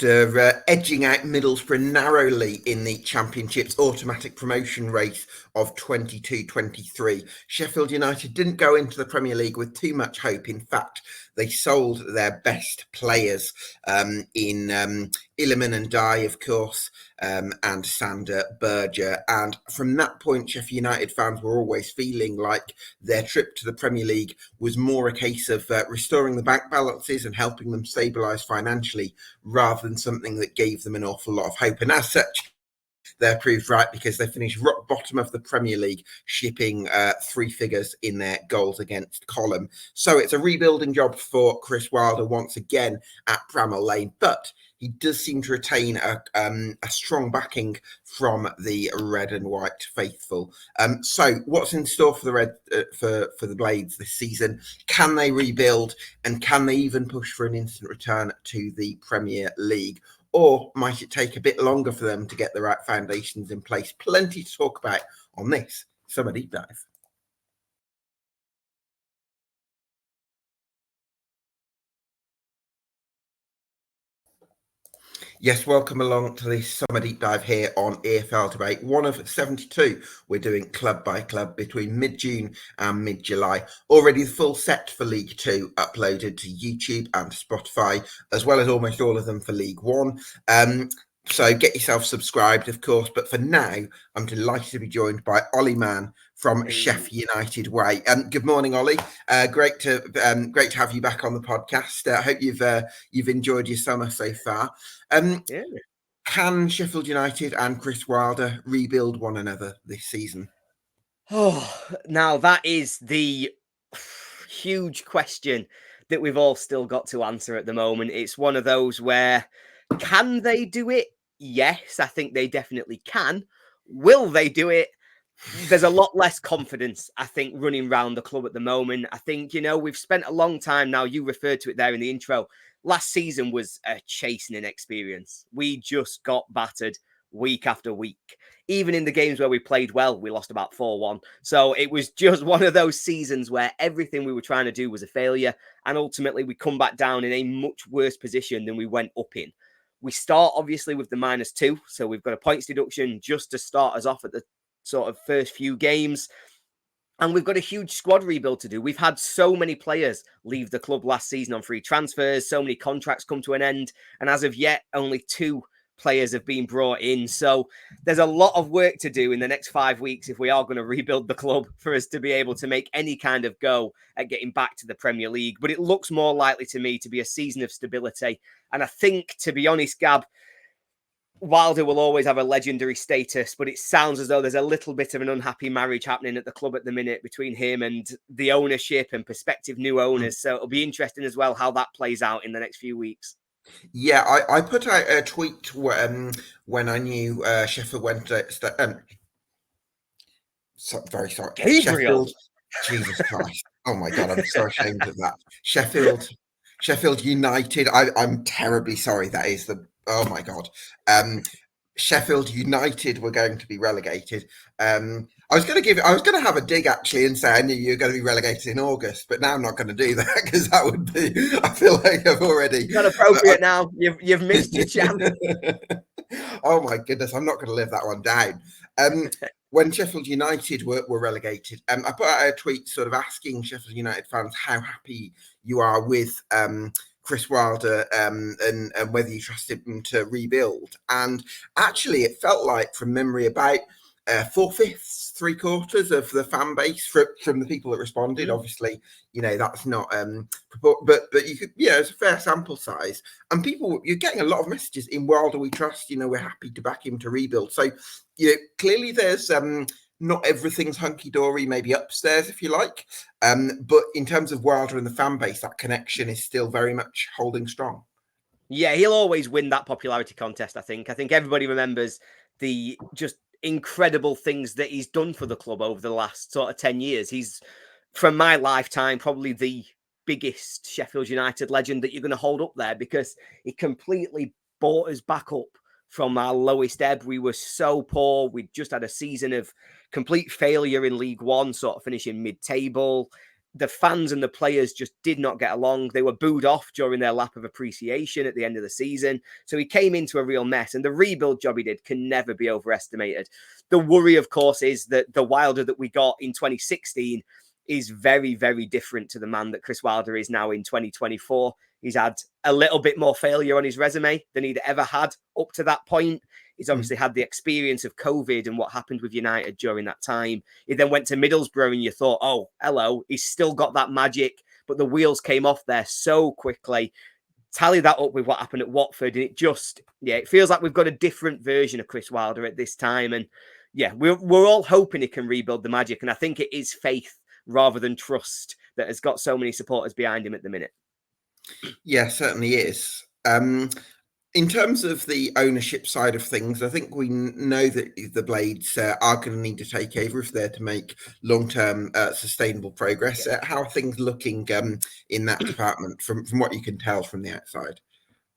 After edging out Middlesbrough narrowly in the Championship's automatic promotion race of 22-23, Sheffield United didn't go into the Premier League with too much hope. In fact, they sold their best players in Illiman and Ndiaye, of course, and Sander Berge. And from that point, Sheff United fans were always feeling like their trip to the Premier League was more a case of restoring the bank balances and helping them stabilise financially, rather than something that gave them an awful lot of hope. And as such, they're proved right, because they finished rock bottom of the Premier League, shipping three figures in their goals against column. So it's a rebuilding job for Chris Wilder once again at Bramall Lane, but he does seem to retain a strong backing from the red and white faithful. So what's in store for the red for the Blades this season? Can they rebuild, and can they even push for an instant return to the Premier League? Or might it take a bit longer for them to get the right foundations in place? Plenty to talk about on this Summer Deep Dive. Yes, welcome along to this Summer Deep Dive here on EFL Debate, one of 72 we're doing club by club between mid-June and mid-July. Already the full set for League Two uploaded to YouTube and Spotify, as well as almost all of them for League One. So get yourself subscribed, of course. But for now, I'm delighted to be joined by Oli Mann from Sheff United Way. Good morning, Oli. Great to have you back on the podcast. I hope you've enjoyed your summer so far. Can Sheffield United and Chris Wilder rebuild one another this season? Oh, now that is the huge question that we've all still got to answer at the moment. It's one of those where, can they do it? Yes, I think they definitely can. Will they do it? There's a lot less confidence, I think, running around the club at the moment. I think, we've spent a long time now. You referred to it there in the intro. Last season was a chastening experience. We just got battered week after week. Even in the games where we played well, we lost about 4-1. So it was just one of those seasons where everything we were trying to do was a failure. And ultimately, we come back down in a much worse position than we went up in. We start, obviously, with the -2. So we've got a points deduction just to start us off at the sort of first few games. And we've got a huge squad rebuild to do. We've had so many players leave the club last season on free transfers. So many contracts come to an end. And as of yet, only 2 players have been brought in. So there's a lot of work to do in the next 5 weeks if we are going to rebuild the club for us to be able to make any kind of go at getting back to the Premier League. But it looks more likely to me to be a season of stability. And I think, to be honest, Gab, Wilder will always have a legendary status, but it sounds as though there's a little bit of an unhappy marriage happening at the club at the minute between him and the ownership and prospective new owners. So it'll be interesting as well how that plays out in the next few weeks. Yeah, I put out a tweet when I knew Sheffield went to very sorry. Gabriel. Sheffield, Jesus Christ. Oh my God, I'm so ashamed of that. Sheffield United. I'm terribly sorry. That is oh my God. Sheffield United were going to be relegated. I was going to have a dig actually and say I knew you were going to be relegated in August, but now I'm not going to do that because that would be. I feel like I've already. Not appropriate now. You've missed your chance. Oh my goodness, I'm not going to live that one down. When Sheffield United were relegated, I put out a tweet sort of asking Sheffield United fans how happy you are with Chris Wilder and whether you trusted him to rebuild. And actually, it felt like, from memory, about 4/5, 3/4 of the fan base from the people that responded. Obviously, that's not, but you could, it's a fair sample size. And you're getting a lot of messages in Wilder we trust. We're happy to back him to rebuild. So, clearly there's not everything's hunky-dory, maybe upstairs, if you like. But in terms of Wilder and the fan base, that connection is still very much holding strong. Yeah, he'll always win that popularity contest, I think. I think everybody remembers the just incredible things that he's done for the club over the last sort of 10 years. He's, from my lifetime, probably the biggest Sheffield United legend that you're going to hold up there, because he completely brought us back up from our lowest ebb. We were so poor. We just had a season of complete failure in League One, sort of finishing mid-table. the fans and the players just did not get along. They were booed off during their lap of appreciation at the end of the season. So he came into a real mess, and the rebuild job he did can never be overestimated. The worry, of course, is that the Wilder that we got in 2016 is very, very different to the man that Chris Wilder is now in 2024. He's had a little bit more failure on his resume than he'd ever had up to that point. He's obviously had the experience of COVID and what happened with United during that time. He then went to Middlesbrough and you thought, oh, hello, he's still got that magic, but the wheels came off there so quickly. Tally that up with what happened at Watford, and it feels like we've got a different version of Chris Wilder at this time. And yeah, we're all hoping he can rebuild the magic. And I think it is faith rather than trust that has got so many supporters behind him at the minute. Yeah, certainly is. In terms of the ownership side of things, I think we know that the Blades are going to need to take over if they're to make long-term sustainable progress. How are things looking in that department from what you can tell from the outside?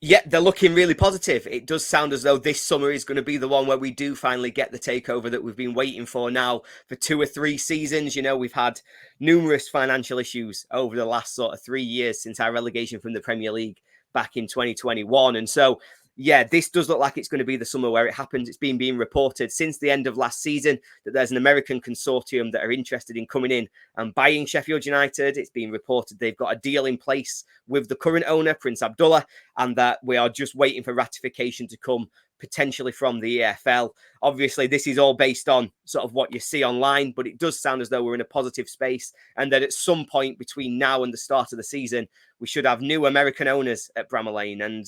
Yeah, they're looking really positive. It does sound as though this summer is going to be the one where we do finally get the takeover that we've been waiting for now for 2 or 3 seasons. You know, we've had numerous financial issues over the last sort of 3 years since our relegation from the Premier League back in 2021. And so, yeah, this does look like it's going to be the summer where it happens. It's been being reported since the end of last season that there's an American consortium that are interested in coming in and buying Sheffield United. It's been reported they've got a deal in place with the current owner, Prince Abdullah, and that we are just waiting for ratification to come potentially from the EFL. Obviously, this is all based on sort of what you see online, but it does sound as though we're in a positive space and that at some point between now and the start of the season, we should have new American owners at Bramall Lane. And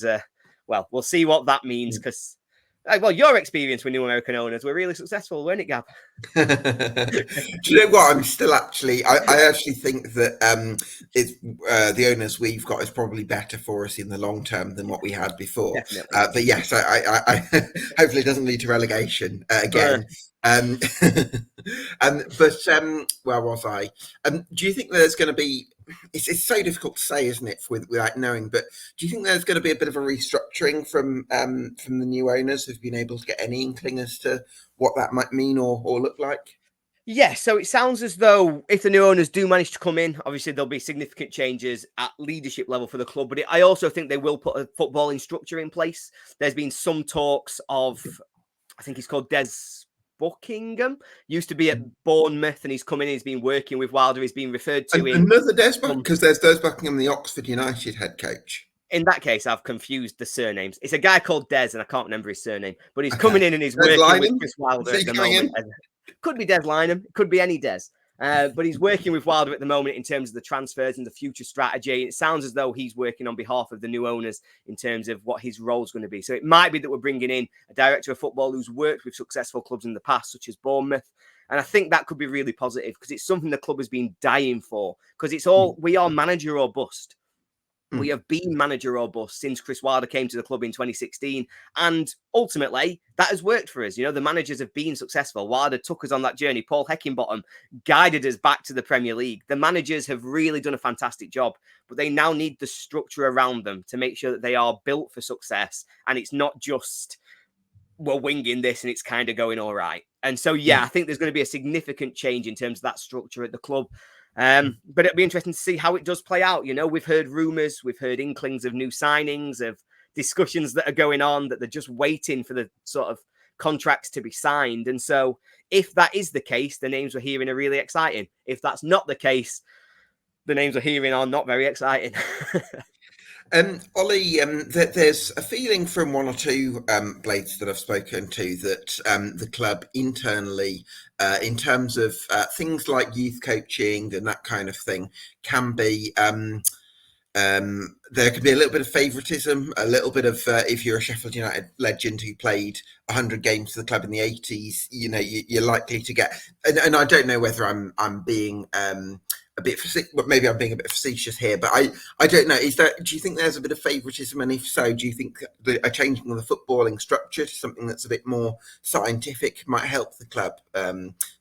well, we'll see what that means because, well, your experience with new American owners were really successful, weren't it, Gab? Do you know what? I'm still actually, I actually think that the owners we've got is probably better for us in the long term than what we had before. But yes, I hopefully it doesn't lead to relegation again. Where was I? Do you think there's going to be? It's so difficult to say, isn't it, without knowing? But do you think there's going to be a bit of a restructuring from the new owners who've been able to get any inkling as to what that might mean or look like? Yeah, so it sounds as though if the new owners do manage to come in, obviously there'll be significant changes at leadership level for the club. But I also think they will put a footballing structure in place. There's been some talks of, I think he's called Des Buckingham, used to be at Bournemouth, and he's come in, he's been working with Wilder, he's been referred to in... Another Des Buckingham, because there's Des Buckingham, the Oxford United head coach. In that case, I've confused the surnames. It's a guy called Des, and I can't remember his surname, but he's coming in and he's working with Chris Wilder at the moment. Could be Des Lynam, it could be any Des. But he's working with Wilder at the moment in terms of the transfers and the future strategy. It sounds as though he's working on behalf of the new owners in terms of what his role is going to be. So it might be that we're bringing in a director of football who's worked with successful clubs in the past, such as Bournemouth. And I think that could be really positive because it's something the club has been dying for. Because it's all, we are manager or bust. We have been manager or bust since Chris Wilder came to the club in 2016. And ultimately, that has worked for us. You know, the managers have been successful. Wilder took us on that journey. Paul Heckingbottom guided us back to the Premier League. The managers have really done a fantastic job, but they now need the structure around them to make sure that they are built for success. And it's not just, we're winging this and it's kind of going all right. And so, yeah, I think there's going to be a significant change in terms of that structure at the club. But it'll be interesting to see how it does play out. You know, we've heard rumours, we've heard inklings of new signings, of discussions that are going on, that they're just waiting for the sort of contracts to be signed. And so if that is the case, the names we're hearing are really exciting. If that's not the case, the names we're hearing are not very exciting. Oli, there's a feeling from one or two Blades that I've spoken to that the club internally, in terms of things like youth coaching and that kind of thing, can be there could be a little bit of favouritism, a little bit of if you're a Sheffield United legend who played 100 games for the club in the 80s, you know, you're likely to get. And I don't know whether I'm being a bit, maybe I'm being a bit facetious here, but I don't know. Do you think there's a bit of favouritism, and if so, do you think a changing of the footballing structure to something that's a bit more scientific might help the club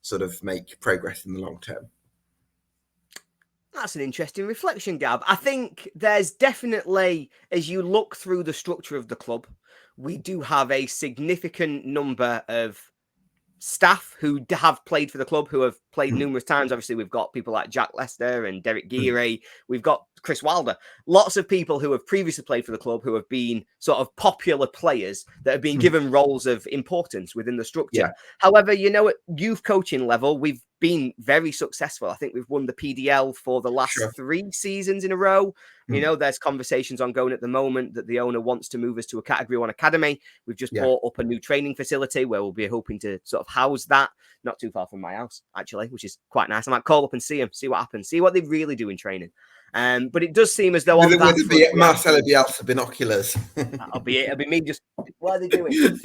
sort of make progress in the long term? That's an interesting reflection, Gab. I think there's definitely, as you look through the structure of the club, we do have a significant number of staff who have played for the club, who have played numerous times. Obviously, we've got people like Jack Lester and Derek Geary. We've got Chris Wilder. Lots of people who have previously played for the club, who have been sort of popular players that have been given roles of importance within the structure. Yeah. However, at youth coaching level, we've been very successful. I think we've won the PDL for the last 3 seasons in a row. There's conversations ongoing at the moment that the owner wants to move us to a Category 1 academy. We've just bought up a new training facility where we'll be hoping to sort of house that, not too far from my house, actually, which is quite nice. I might call up and see them, see what happens, see what they really do in training. But it does seem as though on that front, Marcelo Bielsa binoculars. That'll be it. It'll be me just, what are they doing?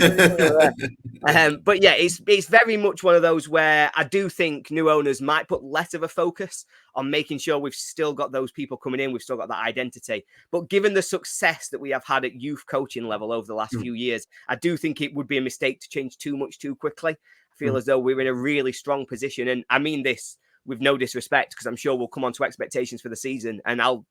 But yeah, it's very much one of those where I do think new owners might put less of a focus on making sure we've still got those people coming in, we've still got that identity. But given the success that we have had at youth coaching level over the last few years, I do think it would be a mistake to change too much too quickly. I feel as though we're in a really strong position. And I mean this with no disrespect, because I'm sure we'll come on to expectations for the season and I'll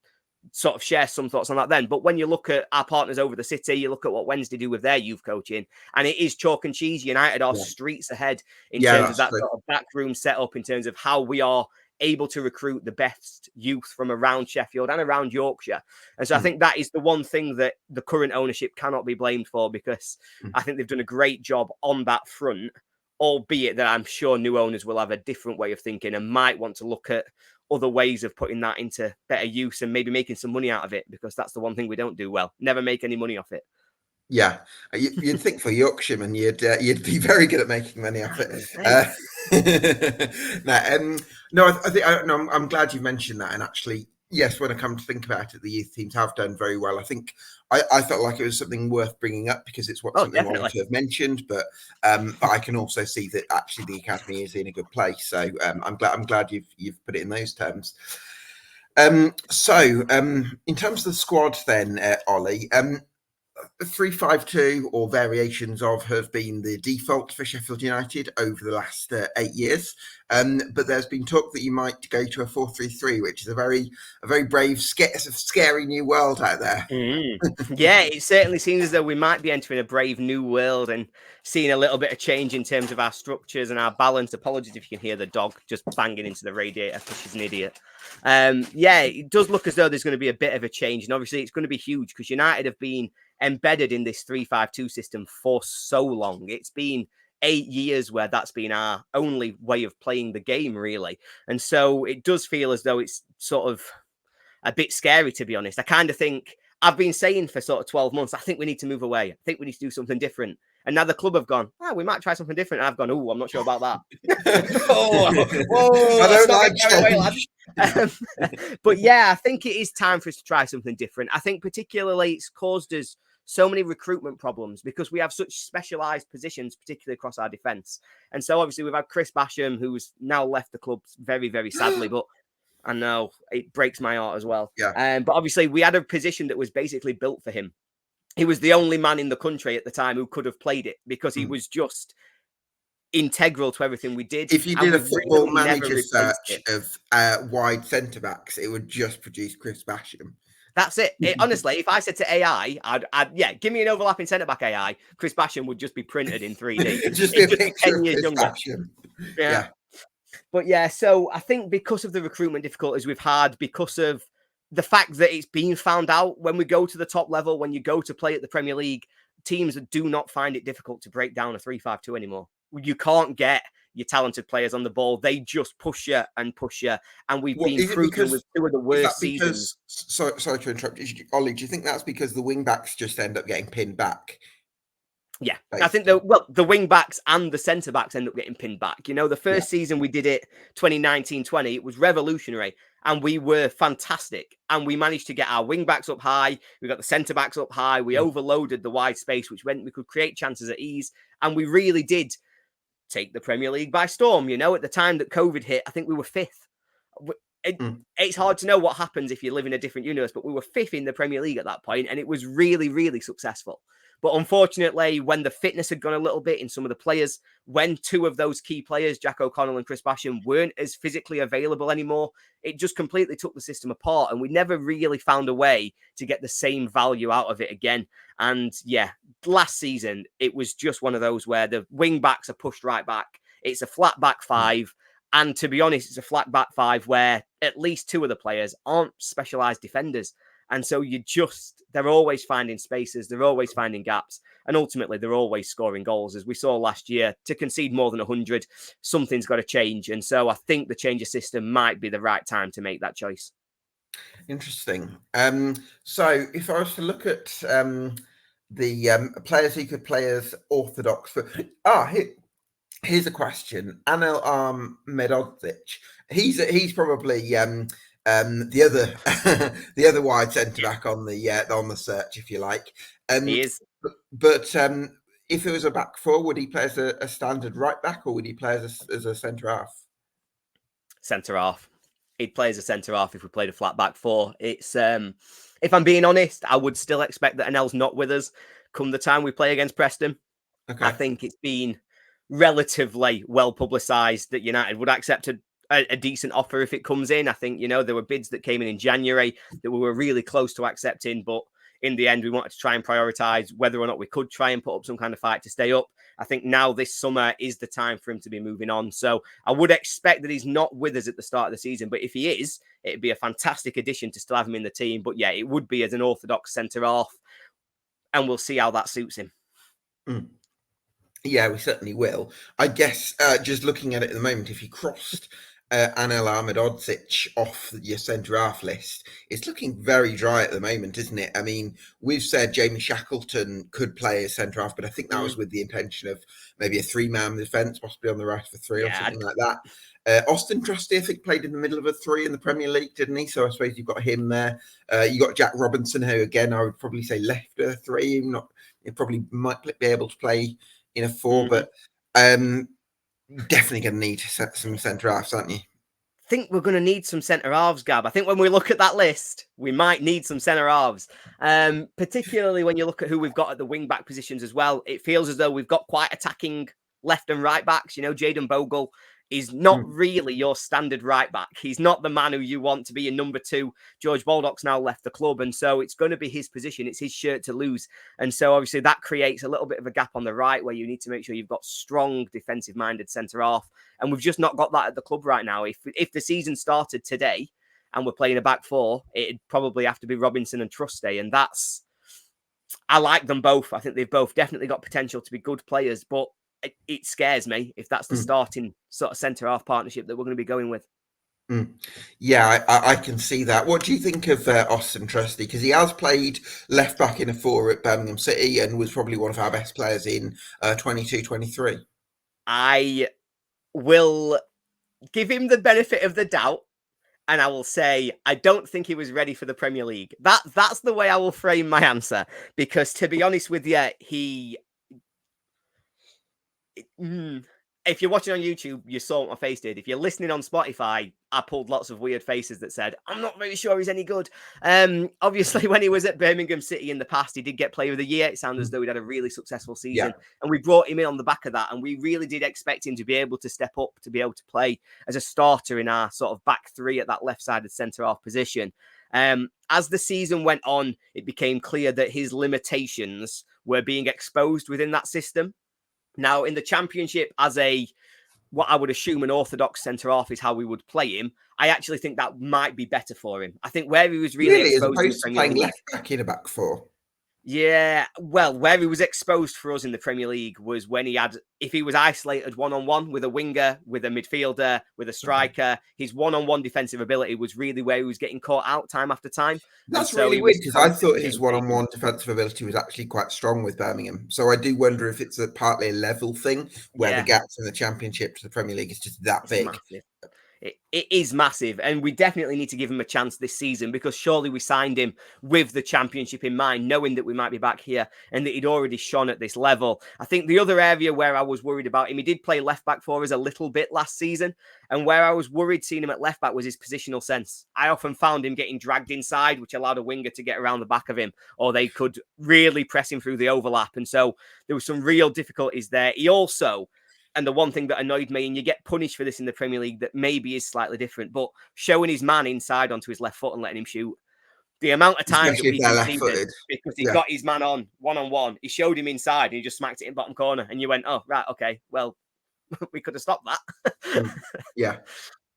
sort of share some thoughts on that then. But when you look at our partners over the city, you look at what Wednesday do with their youth coaching, and it is chalk and cheese. United are streets ahead in terms of that sort of backroom setup, in terms of how we are able to recruit the best youth from around Sheffield and around Yorkshire. And so I think that is the one thing that the current ownership cannot be blamed for, because I think they've done a great job on that front, albeit that I'm sure new owners will have a different way of thinking and might want to look at other ways of putting that into better use and maybe making some money out of it, because that's the one thing we don't do well. Never make any money off it. Yeah, you'd think for Yorkshiremen, you'd be very good at making money off it. I'm glad you mentioned that. And actually, yes, when I come to think about it, the youth teams have done very well. I think I felt like it was something worth bringing up because it's something I wanted to have mentioned. But I can also see that actually the academy is in a good place. So I'm glad you've put it in those terms. So in terms of the squad, then, Ollie. 3-5-2 or variations of have been the default for Sheffield United over the last 8 years, but there's been talk that you might go to a 4-3-3, which is a very brave, scary new world out there. Yeah, it certainly seems as though we might be entering a brave new world and seeing a little bit of change in terms of our structures and our balance. Apologies if you can hear the dog just banging into the radiator because she's an idiot. Yeah, it does look as though there's going to be a bit of a change, and obviously it's going to be huge because United have been embedded in this 3-5-2 system for so long. It's been 8 years where that's been our only way of playing the game, really. And so it does feel as though it's sort of a bit scary, to be honest. I kind of think, I've been saying for sort of 12 months, I think we need to move away. I think we need to do something different. And now the club have gone, we might try something different. And I've gone, I'm not sure about that. I don't like but yeah, I think it is time for us to try something different. I think particularly it's caused us so many recruitment problems because we have such specialised positions, particularly across our defence. And so obviously we've had Chris Basham, who's now left the club very, very sadly, but I know it breaks my heart as well. Yeah. But obviously we had a position that was basically built for him. He was the only man in the country at the time who could have played it because he was just integral to everything we did. If you did a football manager search of wide centre-backs, it would just produce Chris Basham. That's it. Honestly, if I said to AI, I'd give me an overlapping centre-back AI, Chris Basham would just be printed in 3D. just be 10 years younger. Yeah. But yeah, so I think because of the recruitment difficulties we've had, because of the fact that it's been found out when we go to the top level, when you go to play at the Premier League, teams do not find it difficult to break down a 3-5-2 anymore. You can't get your talented players on the ball. They just push you. And we've been proven with two of the worst seasons. Sorry to interrupt. Ollie, do you think that's because the wing-backs just end up getting pinned back? Yeah, basically. I think the wing-backs and the centre-backs end up getting pinned back. The first season we did it, 2019-20, it was revolutionary. And we were fantastic. And we managed to get our wing-backs up high. We got the centre-backs up high. We overloaded the wide space, which meant we could create chances at ease. And we really did take the Premier League by storm. At the time that COVID hit, I think we were 5th. It's hard to know what happens if you live in a different universe, but we were 5th in the Premier League at that point, and it was really, really successful. But unfortunately, when the fitness had gone a little bit in some of the players, when two of those key players, Jack O'Connell and Chris Basham, weren't as physically available anymore, it just completely took the system apart. And we never really found a way to get the same value out of it again. And yeah, last season, it was just one of those where the wing backs are pushed right back. It's a flat back five. And to be honest, it's a flat back five where at least two of the players aren't specialised defenders. And so they're always finding spaces, they're always finding gaps, and ultimately they're always scoring goals. As we saw last year, to concede more than 100, something's got to change. And so I think the change of system might be the right time to make that choice. Interesting. So if I was to look at the players who could play as orthodox for... Here's a question. Anel Medodzic. He's probably the other the other wide centre back on the search, if you like. He is. But if it was a back four, would he play as a standard right back, or would he play as a centre half? Centre half. He'd play as a centre half if we played a flat back four. It's if I'm being honest, I would still expect that Anel's not with us come the time we play against Preston. Okay. I think it's been relatively well publicised that United would accept a decent offer if it comes in. I think, there were bids that came in January that we were really close to accepting, but in the end, we wanted to try and prioritise whether or not we could try and put up some kind of fight to stay up. I think now this summer is the time for him to be moving on. So I would expect that he's not with us at the start of the season, but if he is, it'd be a fantastic addition to still have him in the team. But yeah, it would be as an orthodox centre-half, and we'll see how that suits him. Yeah, we certainly will. I guess just looking at it at the moment, if you crossed Anel Medodzic off your centre-half list, it's looking very dry at the moment, isn't it? I mean, we've said Jamie Shackleton could play as centre-half, but I think that was with the intention of maybe a three-man defence, possibly on the right for three or something like that. Austin Trusty, I think, played in the middle of a three in the Premier League, didn't he? So I suppose you've got him there. You got Jack Robinson, who, again, I would probably say left a three. He probably might be able to play in a four, but definitely going to need some centre halves, aren't you? I think we're going to need some centre halves, Gab. I think when we look at that list, we might need some centre halves, particularly when you look at who we've got at the wing back positions as well. It feels as though we've got quite attacking left and right backs. Jayden Bogle is not really your standard right back. He's not the man who you want to be your number two. George Baldock's now left the club, and so it's going to be his position. It's his shirt to lose. And so obviously that creates a little bit of a gap on the right where you need to make sure you've got strong defensive-minded centre-half. And we've just not got that at the club right now. If the season started today and we're playing a back four, it'd probably have to be Robinson and Trusty. And I like them both. I think they've both definitely got potential to be good players, but it scares me if that's the starting sort of centre-half partnership that we're going to be going with. Yeah, I can see that. What do you think of Austin Trusty? Because he has played left-back in a four at Birmingham City and was probably one of our best players in 22-23. I will give him the benefit of the doubt, and I will say I don't think he was ready for the Premier League. That's the way I will frame my answer, because to be honest with you, if you're watching on YouTube, you saw what my face did. If you're listening on Spotify, I pulled lots of weird faces that said, I'm not really sure he's any good. Obviously, when he was at Birmingham City in the past, he did get Player of the Year. It sounded as though he'd had a really successful season. Yeah. And we brought him in on the back of that. And we really did expect him to be able to step up, to be able to play as a starter in our sort of back three at that left-sided centre-half position. As the season went on, it became clear that his limitations were being exposed within that system. Now, in the Championship, as what I would assume an orthodox centre-half is how we would play him, I actually think that might be better for him. I think where he was really exposed... As opposed to playing left-back in a back four. Yeah, well, where he was exposed for us in the Premier League was when if he was isolated one-on-one with a winger, with a midfielder, with a striker, his one-on-one defensive ability was really where he was getting caught out time after time. That's really weird, because I thought his one-on-one defensive ability was actually quite strong with Birmingham. So I do wonder if it's partly a level thing, where the gaps in the Championship to the Premier League is just that big. Massive. it is massive, and we definitely need to give him a chance this season, because surely we signed him with the Championship in mind, knowing that we might be back here and that he'd already shone at this level. I think the other area where I was worried about him, he did play left back for us a little bit last season, and where I was worried seeing him at left back was his positional sense. I often found him getting dragged inside, which allowed a winger to get around the back of him, or they could really press him through the overlap, and so there was some real difficulties there. He also, and the one thing that annoyed me, and you get punished for this in the Premier League that maybe is slightly different, but showing his man inside onto his left foot and letting him shoot. The amount of times that Especially if we they're conceded left-footed. because he Yeah. got his man on one-on-one, he showed him inside and he just smacked it in bottom corner, and you went, oh, right, okay, well, we could have stopped that. Yeah.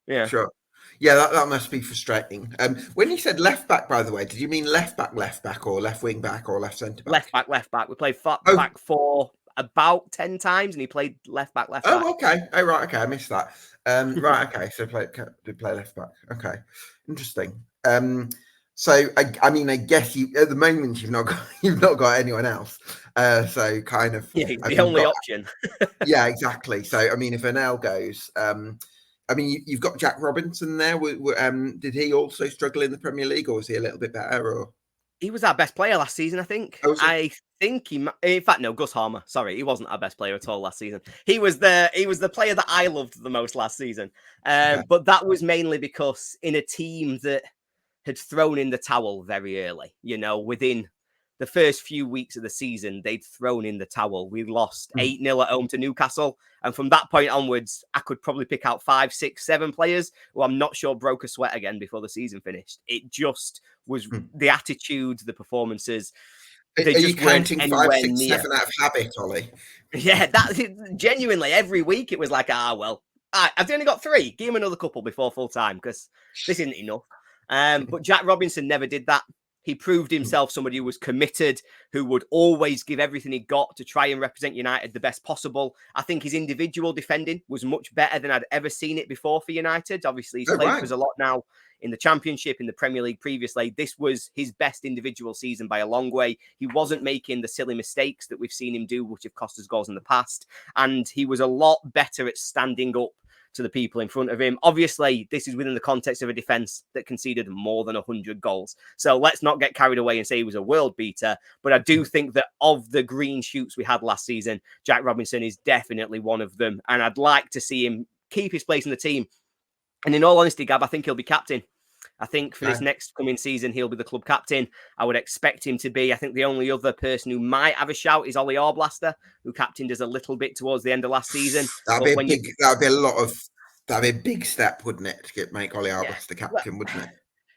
Yeah. Sure. Yeah, that must be frustrating. When you said left back, by the way, did you mean left back, or left wing back, or left centre back? Left back. We played Oh. back four about 10 times, and he played left back. Oh, okay. Oh, right. Okay, I missed that. Right. Okay. So did play left back. Okay, interesting. So I mean, I guess you at the moment you've not got anyone else. So kind of Yeah, he's the only option. Yeah, exactly. So I mean, if Ernell goes, I mean, you've got Jack Robinson there. Did he also struggle in the Premier League, or was he a little bit better? Or he was our best player last season, I think. Oh, was he? I think he. In fact, no, Gus Harmer. Sorry, he wasn't our best player at all last season. He was the player that I loved the most last season. Okay. But that was mainly because in a team that had thrown in the towel very early. You know, within the first few weeks of the season, they'd thrown in the towel. We lost 8-0 at home to Newcastle. And from that point onwards, I could probably pick out 5, 6, 7 players who I'm not sure broke a sweat again before the season finished. It just was the attitude, the performances. Are you counting 5, 6, 7 out of habit, Ollie? Yeah, that genuinely every week it was like, well, I've only got 3. Give him another couple before full time because this isn't enough. But Jack Robinson never did that. He proved himself somebody who was committed, who would always give everything he got to try and represent United the best possible. I think his individual defending was much better than I'd ever seen it before for United. Obviously, he's played for us a lot now in the Championship, in the Premier League previously. This was his best individual season by a long way. He wasn't making the silly mistakes that we've seen him do, which have cost us goals in the past. And he was a lot better at standing up to the people in front of him. Obviously, this is within the context of a defence that conceded more than 100 goals. So let's not get carried away and say he was a world beater. But I do think that of the green shoots we had last season, Jack Robinson is definitely one of them. And I'd like to see him keep his place in the team. And in all honesty, Gab, I think he'll be captain. I think for this next coming season, he'll be the club captain. I would expect him to be. I think the only other person who might have a shout is Oli Arblaster, who captained us a little bit towards the end of last season. That'd be a big step, wouldn't it, to make Oli Arblaster captain, wouldn't it?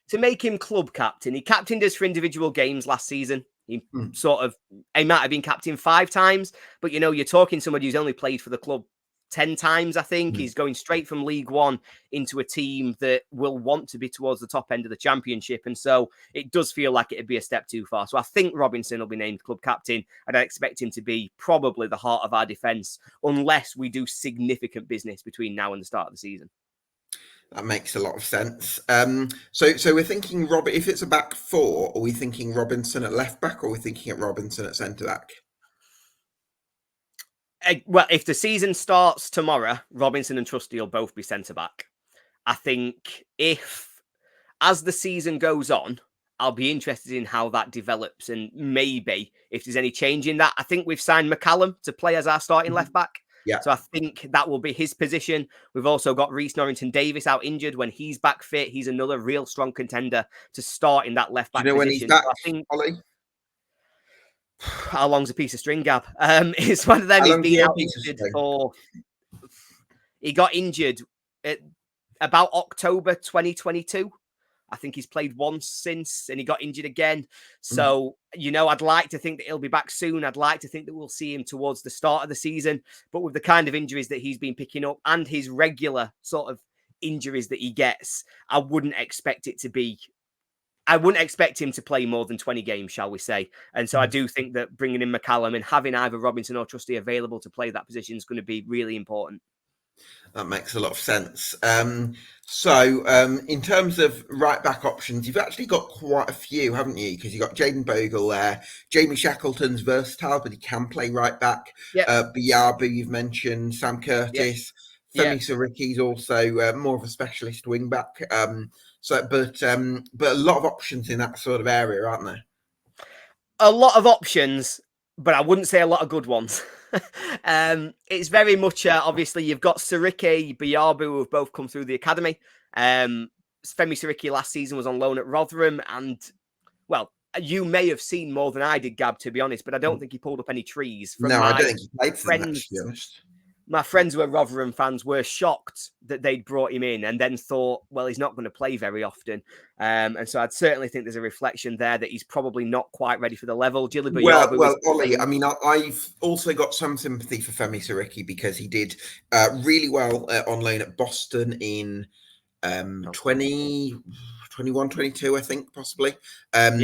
To make him club captain, he captained us for individual games last season. He might have been captain 5 times, but you know, you're talking somebody who's only played for the club 10 times, I think. He's going straight from League One into a team that will want to be towards the top end of the Championship. And so it does feel like it'd be a step too far. So I think Robinson will be named club captain, and I expect him to be probably the heart of our defence, unless we do significant business between now and the start of the season. That makes a lot of sense. So we're thinking, if it's a back 4, are we thinking Robinson at left back, or are we thinking at Robinson at centre back? Well, if the season starts tomorrow, Robinson and Trusty will both be centre-back. I think as the season goes on, I'll be interested in how that develops, and maybe if there's any change in that. I think we've signed McCallum to play as our starting left-back. Yeah. So I think that will be his position. We've also got Reece Norrington-Davis out injured. When he's back fit, he's another real strong contender to start in that left-back position. When he's back, so I think, Ollie? How long's a piece of string, Gab? It's one of them. He's been out injured for. He got injured at about October 2022. I think he's played once since, and he got injured again. So, you know, I'd like to think that he'll be back soon. I'd like to think that we'll see him towards the start of the season. But with the kind of injuries that he's been picking up and his regular sort of injuries that he gets, I wouldn't expect him to play more than 20 games, shall we say. And so I do think that bringing in McCallum and having either Robinson or Trusty available to play that position is going to be really important. That makes a lot of sense. So in terms of right-back options, you've actually got quite a few, haven't you? Because you've got Jayden Bogle there. Jamie Shackleton's versatile, but he can play right-back. Yep. Biabu, you've mentioned. Sam Curtis. Yep. Femi Siriki's also more of a specialist wing back. But a lot of options in that sort of area, aren't there? A lot of options, but I wouldn't say a lot of good ones. It's very much obviously you've got Siriki, Biabu, who have both come through the academy. Femi Siriki last season was on loan at Rotherham, and well, you may have seen more than I did, Gab, to be honest, but I don't think he pulled up any trees. From No, I my don't think he played for them, to friends, be honest. my friends who are Rotherham fans were shocked that they'd brought him in and then thought, well, he's not going to play very often. And so I'd certainly think there's a reflection there that he's probably not quite ready for the level. Well, Ollie, I mean, I've also got some sympathy for Femi Siriki because he did really well on loan at Boston in 21, 22, I think, possibly. And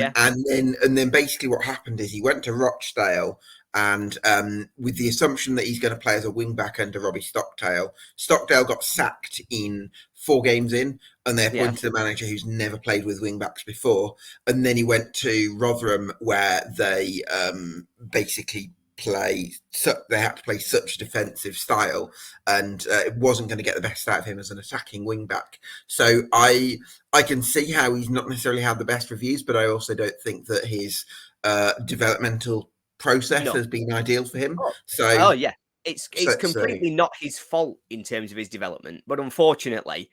then basically what happened is he went to Rochdale and with the assumption that he's going to play as a wing back under Robbie Stockdale. Stockdale got sacked in 4 games in, and they appointed a manager who's never played with wing backs before. And then he went to Rotherham, where they basically they had to play such a defensive style, and it wasn't going to get the best out of him as an attacking wing back. So I can see how he's not necessarily had the best reviews, but I also don't think that his developmental process has been ideal for him. It's completely not his fault in terms of his development, but unfortunately,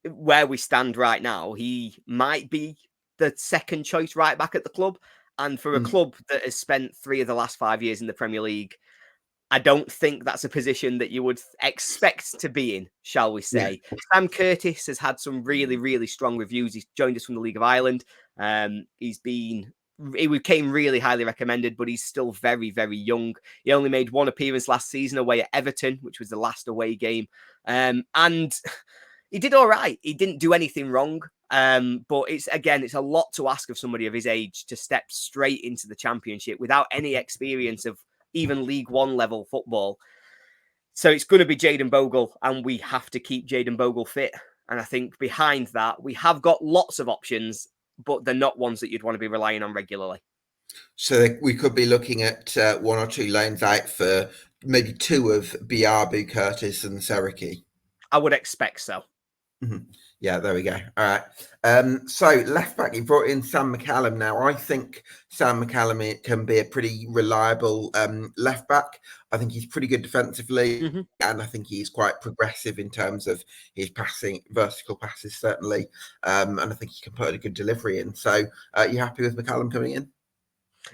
where we stand right now, he might be the second choice right back at the club. And for a club that has spent 3 of the last 5 years in the Premier League, I don't think that's a position that you would expect to be in, shall we say. Yeah. Sam Curtis has had some really, really strong reviews. He's joined us from the League of Ireland. He became really highly recommended, but he's still very, very young. He only made 1 appearance last season away at Everton, which was the last away game. And he did all right. He didn't do anything wrong. But it's a lot to ask of somebody of his age to step straight into the Championship without any experience of even League One level football. So it's going to be Jayden Bogle, and we have to keep Jayden Bogle fit. And I think behind that, we have got lots of options, but they're not ones that you'd want to be relying on regularly. So we could be looking at 1 or 2 loans out for maybe 2 of Biabu, Curtis, and Siriki. I would expect so. Mm-hmm. Yeah, there we go. All right. So left back, he brought in Sam McCallum. Now, I think Sam McCallum can be a pretty reliable left back. I think he's pretty good defensively, and I think he's quite progressive in terms of his passing, vertical passes, certainly. And I think he can put a good delivery in. So you happy with McCallum coming in?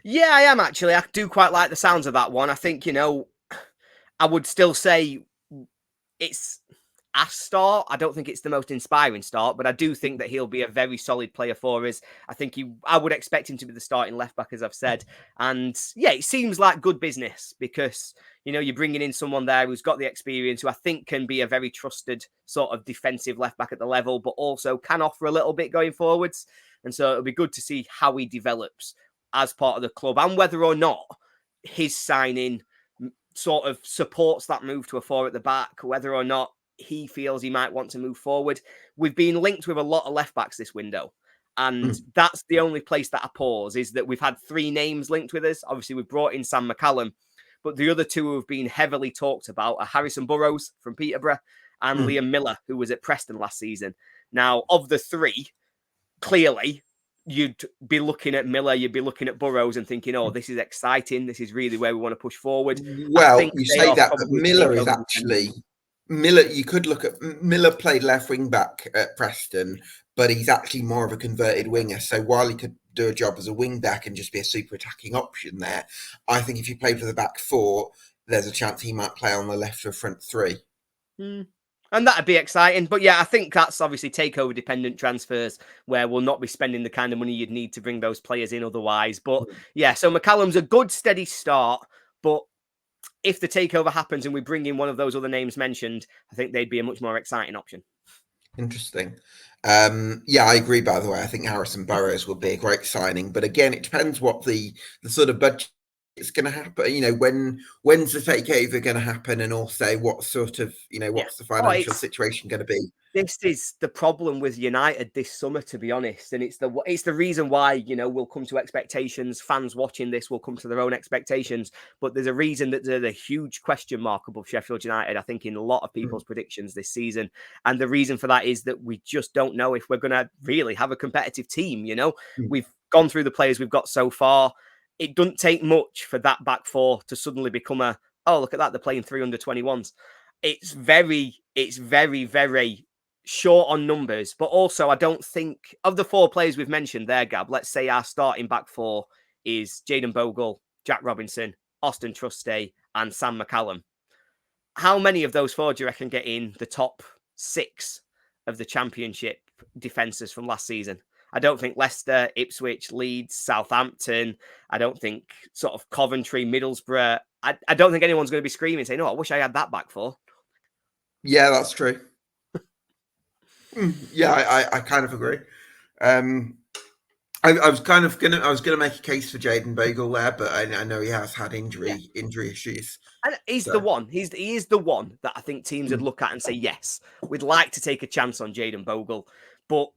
Yeah, I am actually. I do quite like the sounds of that one. I think, I would still say it's a start. I don't think it's the most inspiring start, but I do think that he'll be a very solid player for us. I would expect him to be the starting left back, as I've said. And yeah, it seems like good business because, you're bringing in someone there who's got the experience, who I think can be a very trusted sort of defensive left back at the level, but also can offer a little bit going forwards. And so it'll be good to see how he develops as part of the club and whether or not his signing sort of supports that move to a 4 at the back, whether or not he feels he might want to move forward. We've been linked with a lot of left backs this window. And that's the only place that I pause, is that we've had 3 names linked with us. Obviously, we've brought in Sam McCallum, but the other 2 who have been heavily talked about are Harrison Burrows from Peterborough and Liam Miller, who was at Preston last season. Now, of the 3, clearly, you'd be looking at Miller, you'd be looking at Burrows and thinking, oh, this is exciting. This is really where we want to push forward. Well, you say that, but Miller is actually... Miller, you could look at Miller played left wing back at Preston, but he's actually more of a converted winger. So while he could do a job as a wing back and just be a super attacking option there, I think if you played for the back 4, there's a chance he might play on the left for front 3. And that'd be exciting. But yeah, I think that's obviously takeover dependent transfers where we'll not be spending the kind of money you'd need to bring those players in otherwise. But yeah, so McCallum's a good steady start, but if the takeover happens and we bring in one of those other names mentioned, I think they'd be a much more exciting option. Interesting. Yeah, I agree, by the way. I think Harrison Burrows would be a great signing. But again, it depends what the sort of budget it's going to happen? When's the takeover going to happen, and also what sort of, Yeah. what's the financial situation going to be? This is the problem with United this summer, to be honest, and it's the reason why we'll come to expectations. Fans watching this will come to their own expectations, but there's a reason that there's a huge question mark above Sheffield United, I think, in a lot of people's predictions this season, and the reason for that is that we just don't know if we're going to really have a competitive team. We've gone through the players we've got so far. It doesn't take much for that back four to suddenly become look at that, they're playing 3 under-21s. It's very, very short on numbers, but also I don't think of the 4 players we've mentioned there, Gab. Let's say our starting back 4 is Jayden Bogle, Jack Robinson, Austin Trusty, and Sam McCallum. How many of those 4 do you reckon get in the top 6 of the Championship defences from last season? I don't think Leicester, Ipswich, Leeds, Southampton. I don't think sort of Coventry, Middlesbrough. I don't think anyone's going to be screaming saying, "Oh, I wish I had that back 4." Yeah, that's true. Yeah, I kind of agree. I was gonna make a case for Jayden Bogle there, but I know he has had injury issues. And he's the one. He is the one that I think teams would look at and say, yes, we'd like to take a chance on Jayden Bogle. But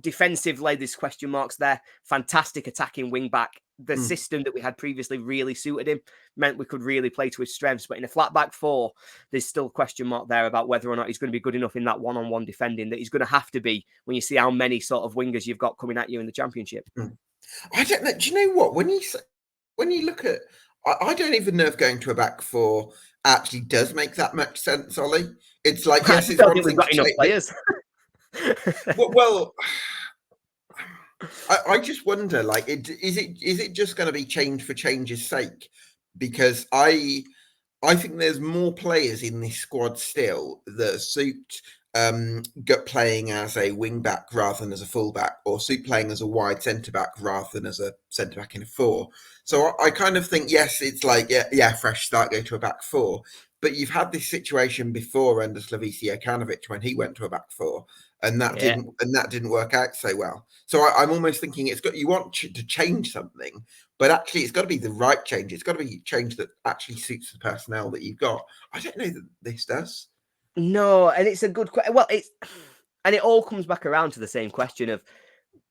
defensively, there's question marks there. Fantastic attacking wing back. The system that we had previously really suited him, meant we could really play to his strengths. But in a flat back 4, there's still a question mark there about whether or not he's going to be good enough in that one-on-one defending that he's going to have to be when you see how many sort of wingers you've got coming at you in the Championship. I don't know. Do you know what? When you look at, I don't even know if going to a back 4 actually does make that much sense, Ollie. It's like, yes, it's one thing. We've got enough players. Well, I just wonder, like, is it just going to be change for change's sake? Because I think there's more players in this squad still that suit playing as a wing back rather than as a full back, or suit playing as a wide centre back rather than as a centre back in a 4. So I kind of think, yes, it's like, yeah, fresh start, go to a back 4. But you've had this situation before under Slavisa Jokanovic when he went to a back 4, and that didn't work out so well. So I'm almost thinking you want to change something, but actually it's got to be the right change. It's got to be change that actually suits the personnel that you've got. I don't know that this does. No, and it's a good question. Well, and it all comes back around to the same question of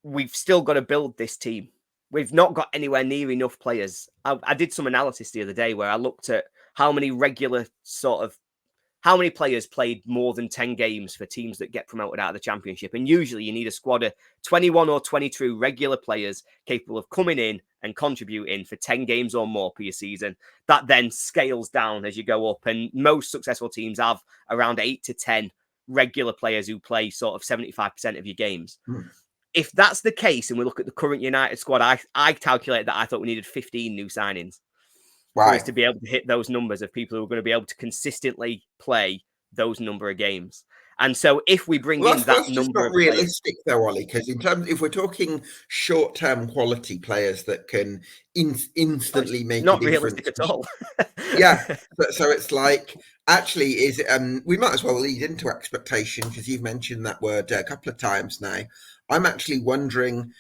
we've still got to build this team. We've not got anywhere near enough players. I did some analysis the other day where I looked at how many players played more than 10 games for teams that get promoted out of the Championship. And usually you need a squad of 21 or 22 regular players capable of coming in and contributing for 10 games or more per season. That then scales down as you go up. And most successful teams have around 8 to 10 regular players who play sort of 75% of your games. If that's the case, and we look at the current United squad, I calculated that I thought we needed 15 new signings. For us to be able to hit those numbers of people who are going to be able to consistently play those number of games. And so if we bring in that number of realistic though, Ollie, because if we're talking short-term quality players that can instantly make not a difference. Realistic at all. Yeah. So it's like, actually, we might as well lead into expectation, because you've mentioned that word a couple of times now. I'm actually wondering,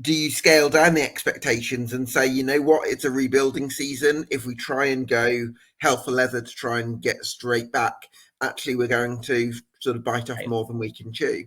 do you scale down the expectations and say, you know what, it's a rebuilding season. If we try and go hell for leather to try and get straight back, actually we're going to sort of bite off more than we can chew.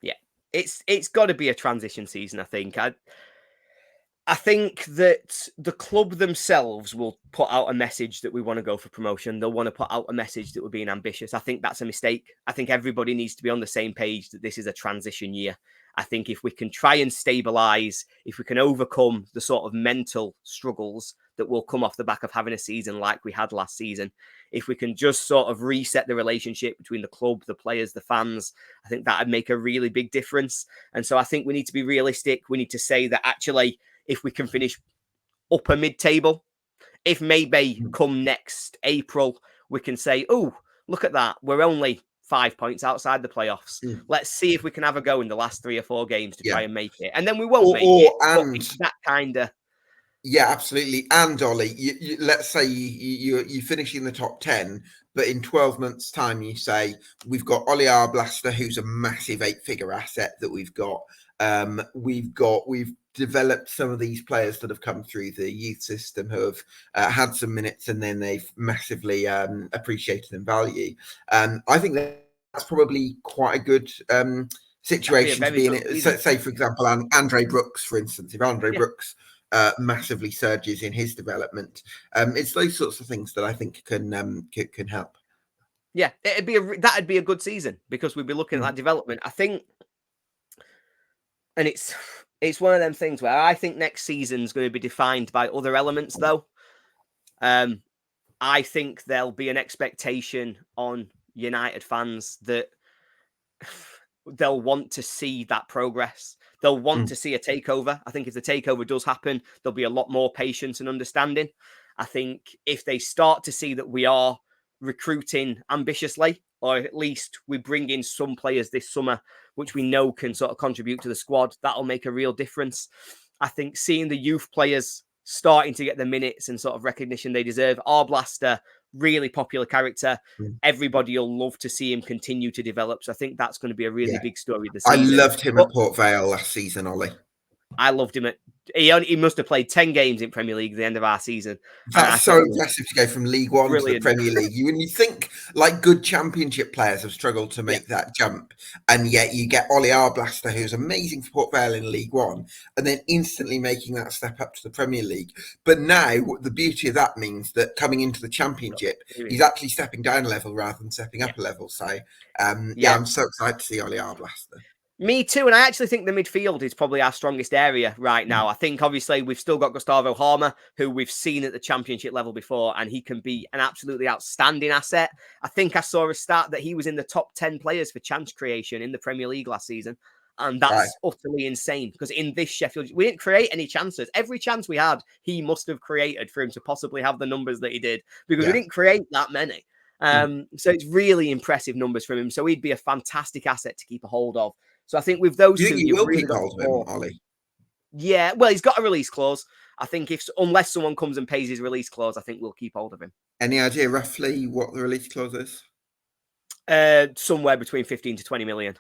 Yeah, it's got to be a transition season, I think. I think that the club themselves will put out a message that we want to go for promotion. They'll want to put out a message that we're being ambitious. I think that's a mistake. I think everybody needs to be on the same page that this is a transition year. I think if we can try and stabilise, if we can overcome the sort of mental struggles that will come off the back of having a season like we had last season, if we can just sort of reset the relationship between the club, the players, the fans, I think that would make a really big difference. And so I think we need to be realistic. We need to say that actually, if we can finish upper mid-table, if maybe come next April, we can say, oh, look at that, we're only 5 points outside the playoffs. Let's see if we can have a go in the last 3 or 4 games to try and make it. And then we won't make it. And that kind of... Yeah, absolutely. And Ollie, let's say you finish in the top 10, but in 12 months' time, you say, we've got Oli Arblaster, who's a massive 8-figure asset that we've got. We've developed some of these players that have come through the youth system who have had some minutes and then they've massively appreciated in value. I think that's probably quite a good situation to be in. It. So, say, for example, Andre Brooks, for instance, if Andre Brooks massively surges in his development, it's those sorts of things that I think can help. Yeah, that'd be a good season because we'd be looking at that development. I think, and it's one of them things where I think next season's going to be defined by other elements, though. I think there'll be an expectation on United fans that they'll want to see that progress. They'll want to see a takeover. I think if the takeover does happen, there'll be a lot more patience and understanding. I think if they start to see that we are recruiting ambitiously, or at least we bring in some players this summer, which we know can sort of contribute to the squad, that'll make a real difference. I think seeing the youth players starting to get the minutes and sort of recognition they deserve. Arblaster, really popular character. Everybody will love to see him continue to develop. So I think that's going to be a really big story this season. I loved him at Port Vale last season, Ollie. I loved him. He must have played 10 games in Premier League at the end of our season. That's so impressive to go from League One to the Premier League. When you think like good Championship players have struggled to make that jump, and yet you get Oli Arblaster, who's amazing for Port Vale in League One, and then instantly making that step up to the Premier League. But now the beauty of that means that coming into the Championship, he's actually stepping down a level rather than stepping up a level. So I'm so excited to see Oli Arblaster. Me too, and I actually think the midfield is probably our strongest area right now. I think, obviously, we've still got Gustavo Harmer, who we've seen at the Championship level before, and he can be an absolutely outstanding asset. I think I saw a stat that he was in the top 10 players for chance creation in the Premier League last season, and that's utterly insane, because in this Sheffield, we didn't create any chances. Every chance we had, he must have created for him to possibly have the numbers that he did, because we didn't create that many. So it's really impressive numbers from him, so he'd be a fantastic asset to keep a hold of. So I think with those two, you will keep hold of him, Ollie. Yeah, well, he's got a release clause. I think unless someone comes and pays his release clause, I think we'll keep hold of him. Any idea roughly what the release clause is? Somewhere between 15 to 20 million.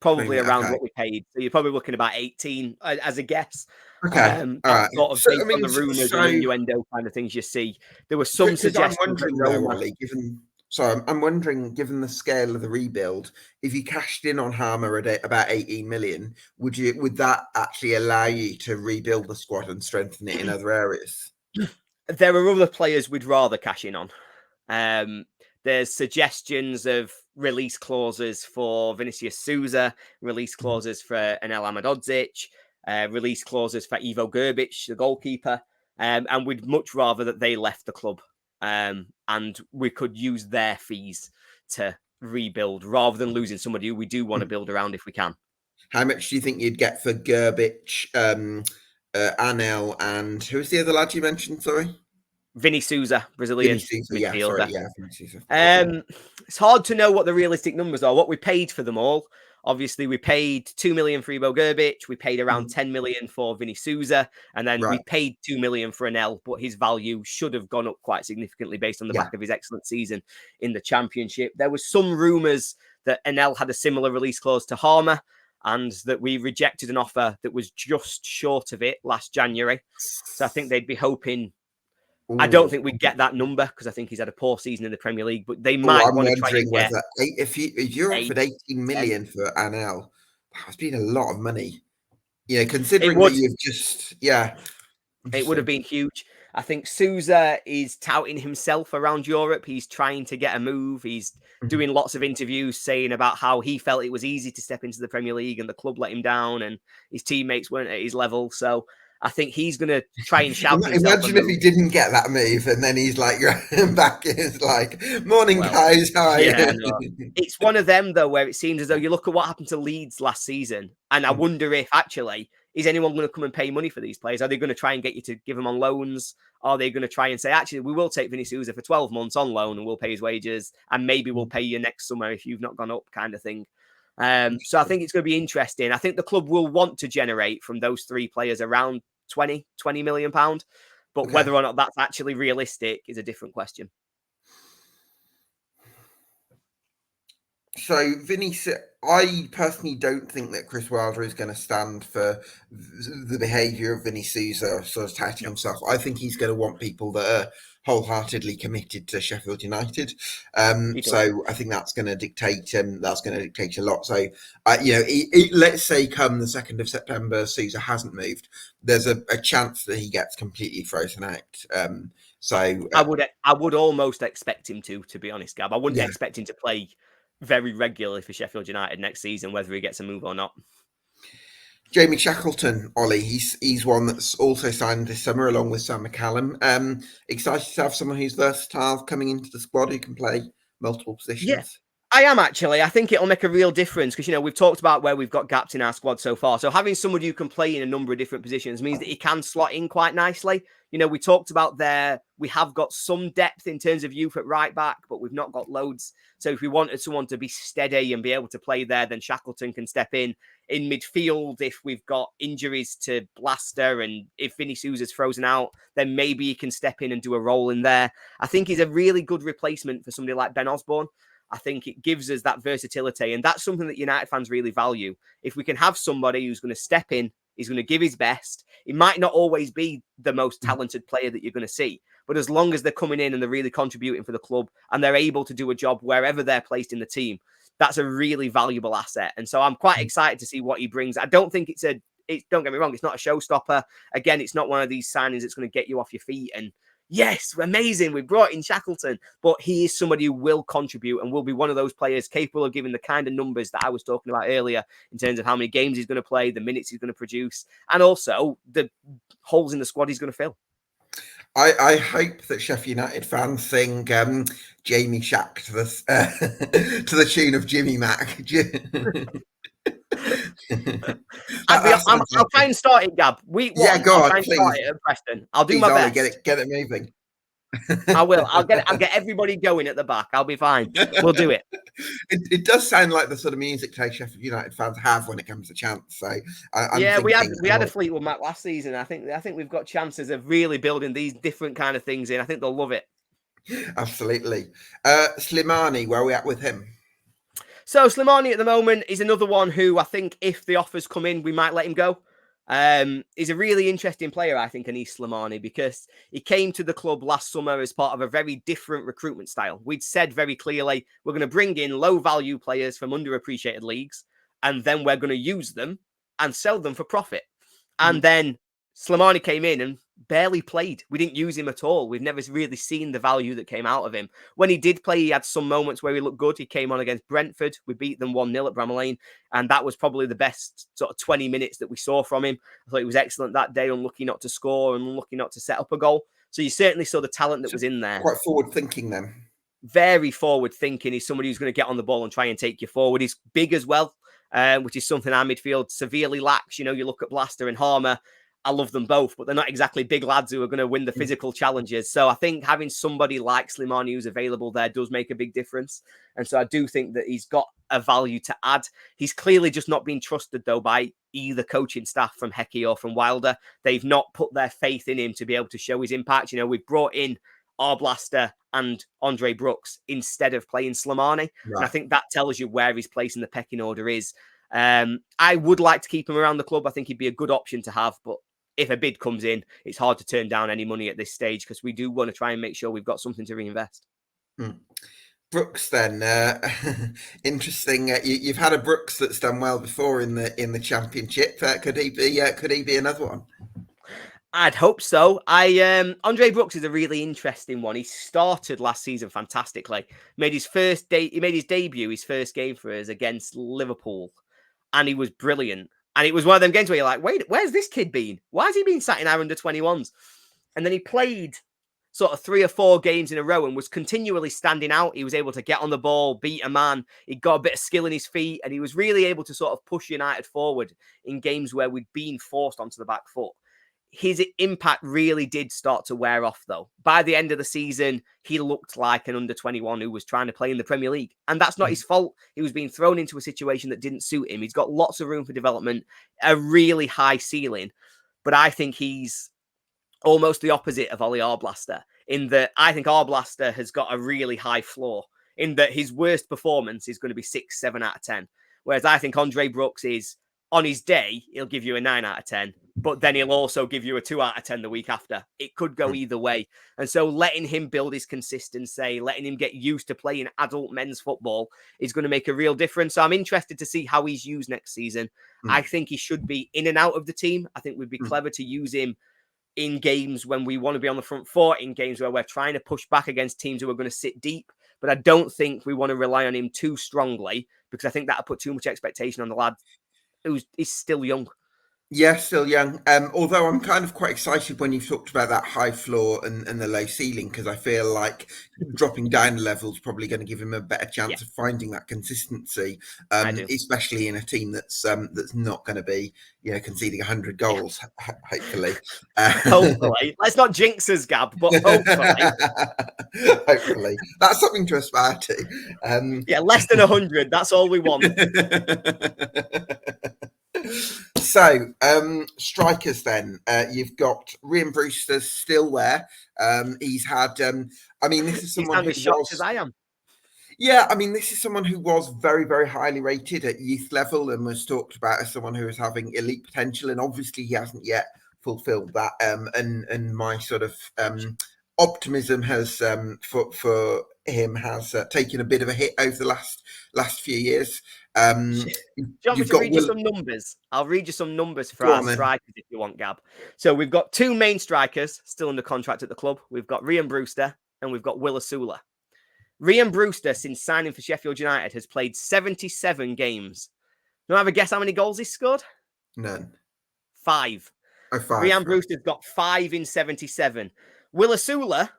Probably around what we paid. So you're probably looking about 18 as a guess. Okay. All right. Sort of based on the rumours and innuendo kind of things you see. There were some suggestions. I'm wondering, given the scale of the rebuild, if you cashed in on Harmer at about 18 million, would that actually allow you to rebuild the squad and strengthen it in other areas? There are other players we'd rather cash in on. There's suggestions of release clauses for Vinicius Souza, release clauses for Anel Ahmedodzic, release clauses for Ivo Grbic, the goalkeeper, and we'd much rather that they left the club. And we could use their fees to rebuild rather than losing somebody who we do want to build around if we can. How much do you think you'd get for Grbic, Anel, and who was the other lad you mentioned? Sorry, Vinny Souza, Brazilian midfielder. Vinny Souza. It's hard to know what the realistic numbers are. What we paid for them all. Obviously, we paid 2 million for Ivo Grbic. We paid around 10 million for Vinny Souza. And then we paid 2 million for Anel, but his value should have gone up quite significantly based on the back of his excellent season in the Championship. There was some rumours that Anel had a similar release clause to Harmer and that we rejected an offer that was just short of it last January. So I think they'd be hoping... I don't think we'd get that number because I think he's had a poor season in the Premier League, but they might want to try and get... If you're offered 18 million for Anel, that's been a lot of money. You know, considering that you've just... It would have been huge. I think Souza is touting himself around Europe. He's trying to get a move. He's doing lots of interviews saying about how he felt it was easy to step into the Premier League and the club let him down and his teammates weren't at his level. So I think he's going to try and shout. Imagine if he didn't get that move and then he's like back. It's like, morning, guys. How are you? No. It's one of them, though, where it seems as though you look at what happened to Leeds last season. And I wonder if actually, is anyone going to come and pay money for these players? Are they going to try and get you to give them on loans? Are they going to try and say, actually, we will take Vinny Souza for 12 months on loan and we'll pay his wages and maybe we'll pay you next summer if you've not gone up kind of thing. So I think it's going to be interesting. I think the club will want to generate from those three players around 20 million pound, but whether or not that's actually realistic is a different question. So, Vinny, I personally don't think that Chris Wilder is going to stand for the behaviour of Vinny Souza, sort of touting No, himself. I think he's going to want people that are wholeheartedly committed to Sheffield United. he does. So, I think that's going to dictate. That's going to dictate a lot. So, let's say come the 2nd of September, Souza hasn't moved. There's a chance that he gets completely frozen out. I would almost expect him to be honest, Gab. I wouldn't Yeah. expect him to play very regularly for Sheffield United next season, whether he gets a move or not. Jamie Shackleton, Ollie, he's one that's also signed this summer along with Sam McCallum. Excited to have someone who's versatile coming into the squad who can play multiple Yeah, positions. I am actually. I think it'll make a real difference because, we've talked about where we've got gaps in our squad so far. So having somebody who can play in a number of different positions means that he can slot in quite nicely. We talked about we have got some depth in terms of youth at right back, but we've not got loads. So if we wanted someone to be steady and be able to play there, then Shackleton can step in midfield. If we've got injuries to Blaster and if Vinny Souza's frozen out, then maybe he can step in and do a role in there. I think he's a really good replacement for somebody like Ben Osborne. I think it gives us that versatility, and that's something that United fans really value. If we can have somebody who's going to step in, he's going to give his best. He might not always be the most talented player that you're going to see, but as long as they're coming in and they're really contributing for the club and they're able to do a job wherever they're placed in the team, that's a really valuable asset. And so I'm quite excited to see what he brings. I don't think don't get me wrong, it's not a showstopper. Again, it's not one of these signings that's going to get you off your feet and yes, amazing. We brought in Shackleton, but he is somebody who will contribute and will be one of those players capable of giving the kind of numbers that I was talking about earlier in terms of how many games he's going to play, the minutes he's going to produce, and also the holes in the squad he's going to fill. I hope that Sheff United fans sing Jamie Shack to the tune of Jimmy Mac. I'll try and start it, Gab. Week 1, yeah, go I'll on, try and please. start it at Preston. I'll do Please, my Ollie, best. get it moving. I will. I'll get everybody going at the back. I'll be fine. We'll do it. It does sound like the sort of music taste Sheffield United fans have when it comes to chance. So we had a Fleetwood Mac last season. I think we've got chances of really building these different kind of things in. I think they'll love it. Absolutely. Slimani, where are we at with him? So Slimani at the moment is another one who I think if the offers come in, we might let him go. He's a really interesting player, I think, Anis Slimani, because he came to the club last summer as part of a very different recruitment style. We'd said very clearly, we're going to bring in low-value players from underappreciated leagues, and then we're going to use them and sell them for profit. And then Slimani came in and barely played. We didn't use him at all. We've never really seen the value that came out of him. When he did play, he had some moments where he looked good. He came on against Brentford. We beat them 1-0 at Bramall Lane. And that was probably the best sort of 20 minutes that we saw from him. I thought he was excellent that day, unlucky not to score and unlucky not to set up a goal. So you certainly saw the talent that was in there. Quite forward thinking then. Very forward thinking. He's somebody who's going to get on the ball and try and take you forward. He's big as well, which is something our midfield severely lacks. You look at Blaster and Harmer. I love them both, but they're not exactly big lads who are going to win the physical challenges. So I think having somebody like Slimani who's available there does make a big difference. And so I do think that he's got a value to add. He's clearly just not been trusted, though, by either coaching staff from Hecky or from Wilder. They've not put their faith in him to be able to show his impact. We've brought in Blaster and Andre Brooks instead of playing Slimani. Right. And I think that tells you where his place in the pecking order is. I would like to keep him around the club. I think he'd be a good option to have, but if a bid comes in, it's hard to turn down any money at this stage because we do want to try and make sure we've got something to reinvest. Brooks, then interesting. You've had a Brooks that's done well before in the Championship. Could he be another one? I'd hope so. Andre Brooks is a really interesting one. He started last season fantastically. He made his debut, his first game for us against Liverpool, and he was brilliant. And it was one of them games where you're like, wait, where's this kid been? Why has he been sat in our under-21s? And then he played sort of 3 or 4 games in a row and was continually standing out. He was able to get on the ball, beat a man. He got a bit of skill in his feet, and he was really able to sort of push United forward in games where we'd been forced onto the back foot. His impact really did start to wear off, though. By the end of the season, he looked like an under-21 who was trying to play in the Premier League. And that's not his fault. He was being thrown into a situation that didn't suit him. He's got lots of room for development, a really high ceiling. But I think he's almost the opposite of Oli Arblaster, in that I think Arblaster has got a really high floor. in that his worst performance is going to be 6, 7 out of 10. Whereas I think Andre Brooks is, on his day, he'll give you a 9 out of 10, but then he'll also give you a 2 out of 10 the week after. It could go either way. And so letting him build his consistency, letting him get used to playing adult men's football is going to make a real difference. So I'm interested to see how he's used next season. I think he should be in and out of the team. I think we'd be clever to use him in games when we want to be on the front foot, in games where we're trying to push back against teams who are going to sit deep. But I don't think we want to rely on him too strongly, because I think that'll put too much expectation on the lad he's still young. Yeah, still young. Although I'm kind of quite excited when you've talked about that high floor and the low ceiling, because I feel like dropping down a level is probably going to give him a better chance of finding that consistency, especially in a team that's not going to be, conceding 100 goals, hopefully. Hopefully. Let's not jinx us, Gab, but hopefully. Hopefully. That's something to aspire to. Less than 100. That's all we want. So, strikers then. You've got Ryan Brewster still there. He's had, this is someone who as shocked as I am. Yeah, this is someone who was very, very highly rated at youth level and was talked about as someone who was having elite potential, and obviously he hasn't yet fulfilled that. And my sort of optimism has for him has taken a bit of a hit over the last few years. Do you want me to read you some numbers? I'll read you some numbers for our strikers if you want, Gab. So we've got 2 main strikers still under contract at the club. We've got Ryan Brewster and we've got Will Asula. Ryan Brewster, since signing for Sheffield United, has played 77 games. Do you have a guess how many goals he's scored? None. 5. Oh, 5. Ryan Brewster's got 5 in 77. Will Asula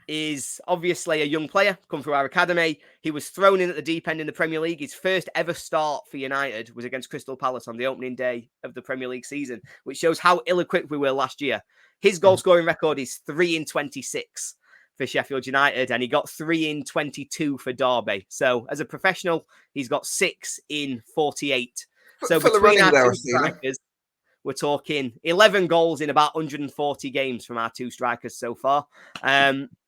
is obviously a young player, come through our academy. He was thrown in at the deep end in the Premier League. His first ever start for United was against Crystal Palace on the opening day of the Premier League season, which shows how ill-equipped we were last year. His goal-scoring record is 3 in 26 for Sheffield United, and he got 3 in 22 for Derby. So as a professional, he's got 6 in 48. So between our 2 strikers, we're talking 11 goals in about 140 games from our 2 strikers so far.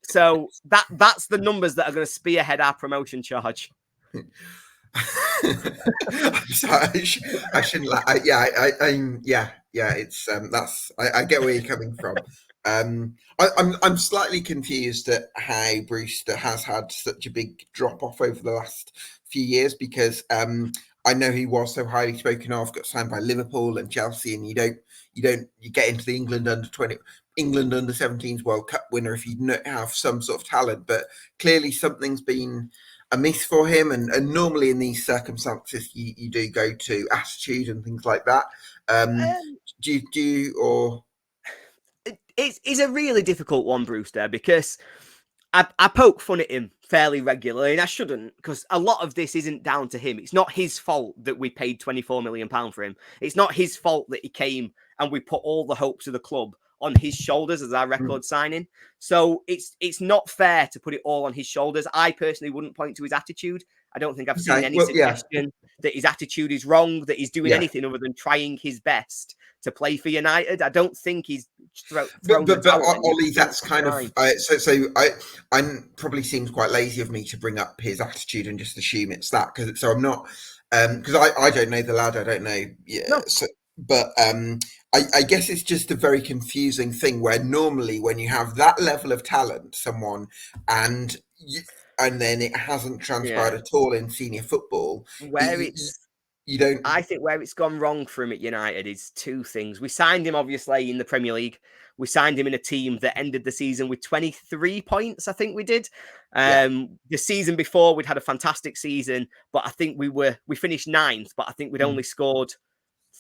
So that's the numbers that are going to spearhead our promotion charge. I'm sorry, I shouldn't laugh. It's I get where you're coming from. I'm slightly confused at how Brewster has had such a big drop off over the last few years, because I know he was so highly spoken of, got signed by Liverpool and Chelsea, and you get into the England under 17s World Cup winner if you don't have some sort of talent. But clearly something's been amiss for him, and normally in these circumstances you do go to attitude and things like that. It's a really difficult one, Brewster, because I poke fun at him fairly regularly, and I shouldn't, because a lot of this isn't down to him. It's not his fault that we paid £24 million for him. It's not his fault that he came and we put all the hopes of the club on his shoulders as our record signing. So it's not fair to put it all on his shoulders. I personally wouldn't point to his attitude. I don't think I've seen any suggestion that his attitude is wrong, that he's doing anything other than trying his best to play for United. I don't think he's thrown but Ollie, that's kind of I probably seems quite lazy of me to bring up his attitude and just assume it's that, because I'm not, because I don't know the lad, I don't know, but I guess it's just a very confusing thing where normally when you have that level of talent, someone and then it hasn't transpired at all in senior football, I think where it's gone wrong for him at United is 2 things. We signed him obviously in the Premier League. We signed him in a team that ended the season with 23 points, I think we did. The season before, we'd had a fantastic season, but I think we finished 9th, but I think we'd only scored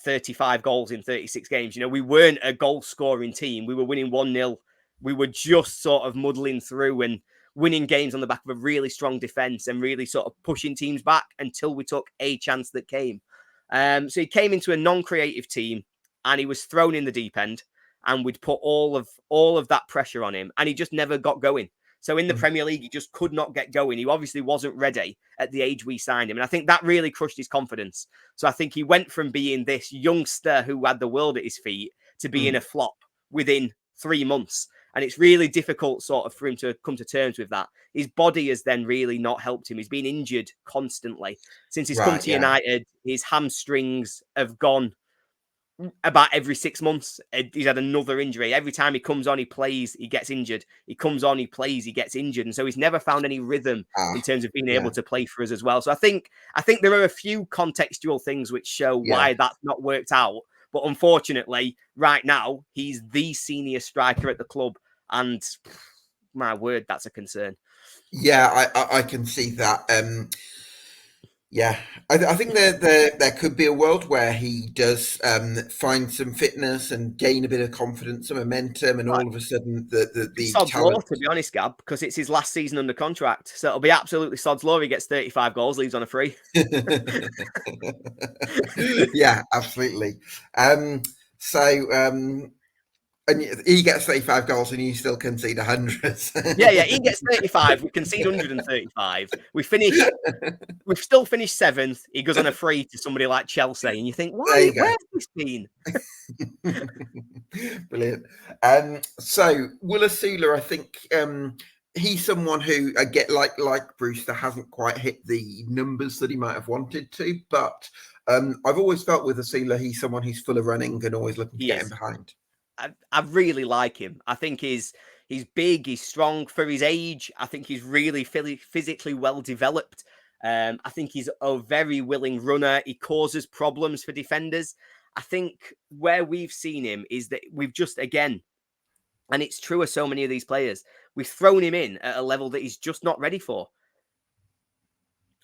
35 goals in 36 games. We weren't a goal-scoring team. We were winning 1-0. We were just sort of muddling through and winning games on the back of a really strong defence and really sort of pushing teams back until we took a chance that came. So he came into a non-creative team and he was thrown in the deep end, and we'd put all of that pressure on him, and he just never got going. So in the Premier League, he just could not get going. He obviously wasn't ready at the age we signed him. And I think that really crushed his confidence. So I think he went from being this youngster who had the world at his feet to being a flop within 3 months. And it's really difficult sort of for him to come to terms with that. His body has then really not helped him. He's been injured constantly. Since he's come to United, his hamstrings have gone about every 6 months. He's had another injury. Every time he comes on, he plays, he gets injured. He comes on, he plays, he gets injured. And so he's never found any rhythm in terms of being able to play for us as well. So I think there are a few contextual things which show why that's not worked out. But unfortunately, right now, he's the senior striker at the club. And my word, that's a concern. Yeah, I can see that. Yeah, I think there could be a world where he does find some fitness and gain a bit of confidence and momentum, and all of a sudden the sod's law, talent. to be honest, Gab, because it's his last season under contract, so it'll be absolutely sod's law. He gets 35 goals, leaves on a free. Yeah, absolutely. And he gets 35 goals and you still concede 100. Yeah, he gets 35. We concede 135. We've still finished 7th. He goes on a free to somebody like Chelsea, and you think, where's this been? Brilliant. So Willisula, I think he's someone who I get like Brewster hasn't quite hit the numbers that he might have wanted to, but I've always felt with Asula, he's someone who's full of running and always looking to get in behind. I really like him. I think he's big, he's strong for his age. I think he's really physically well developed. I think he's a very willing runner. He causes problems for defenders. I think where we've seen him is that we've just, again, and it's true of so many of these players, we've thrown him in at a level that he's just not ready for.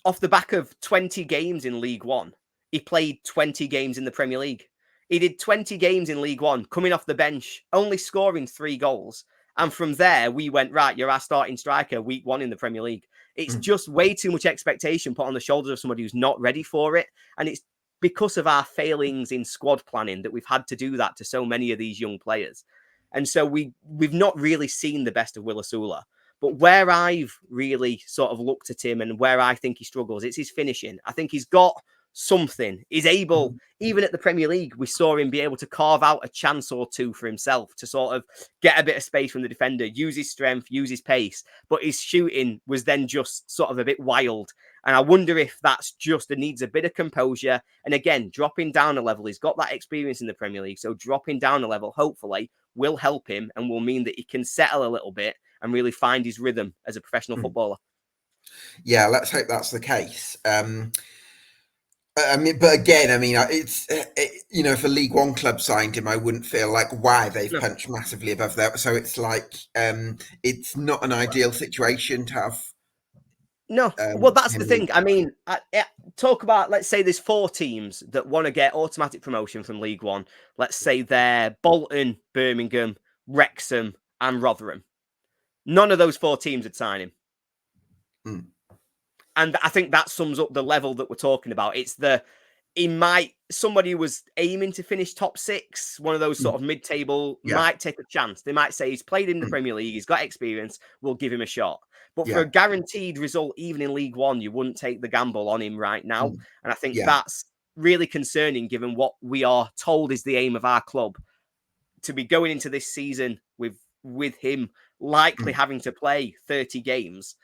Off the back of 20 games in League One, he played 20 games in the Premier League. He did 20 games in League One, coming off the bench, only scoring 3 goals. And from there, we went, right, you're our starting striker week 1 in the Premier League. It's just way too much expectation put on the shoulders of somebody who's not ready for it. And it's because of our failings in squad planning that we've had to do that to so many of these young players. And so we've not really seen the best of Willisula. But where I've really sort of looked at him and where I think he struggles, it's his finishing. I think he's got something. He's able, even at the Premier League, we saw him be able to carve out a chance or two for himself to sort of get a bit of space from the defender, use his strength, use his pace. But his shooting was then just sort of a bit wild. And I wonder if that's just needs a bit of composure. And again, dropping down a level, he's got that experience in the Premier League. So dropping down a level, hopefully, will help him and will mean that he can settle a little bit and really find his rhythm as a professional footballer. Yeah, let's hope that's the case. I mean, but again, I mean, it's if a League One club signed him, I wouldn't feel like, wow, they've punched massively above that. So it's like, it's not an ideal situation to have. No, well, that's the thing. I mean, talk about, let's say there's 4 teams that want to get automatic promotion from League One. Let's say they're Bolton, Birmingham, Wrexham, and Rotherham. None of those 4 teams would sign him. And I think that sums up the level that we're talking about. It's somebody was aiming to finish top 6, one of those sort of mid-table, might take a chance. They might say he's played in the Premier League, he's got experience, we'll give him a shot. But for a guaranteed result, even in League One, you wouldn't take the gamble on him right now. And I think that's really concerning, given what we are told is the aim of our club, to be going into this season with him likely having to play 30 games.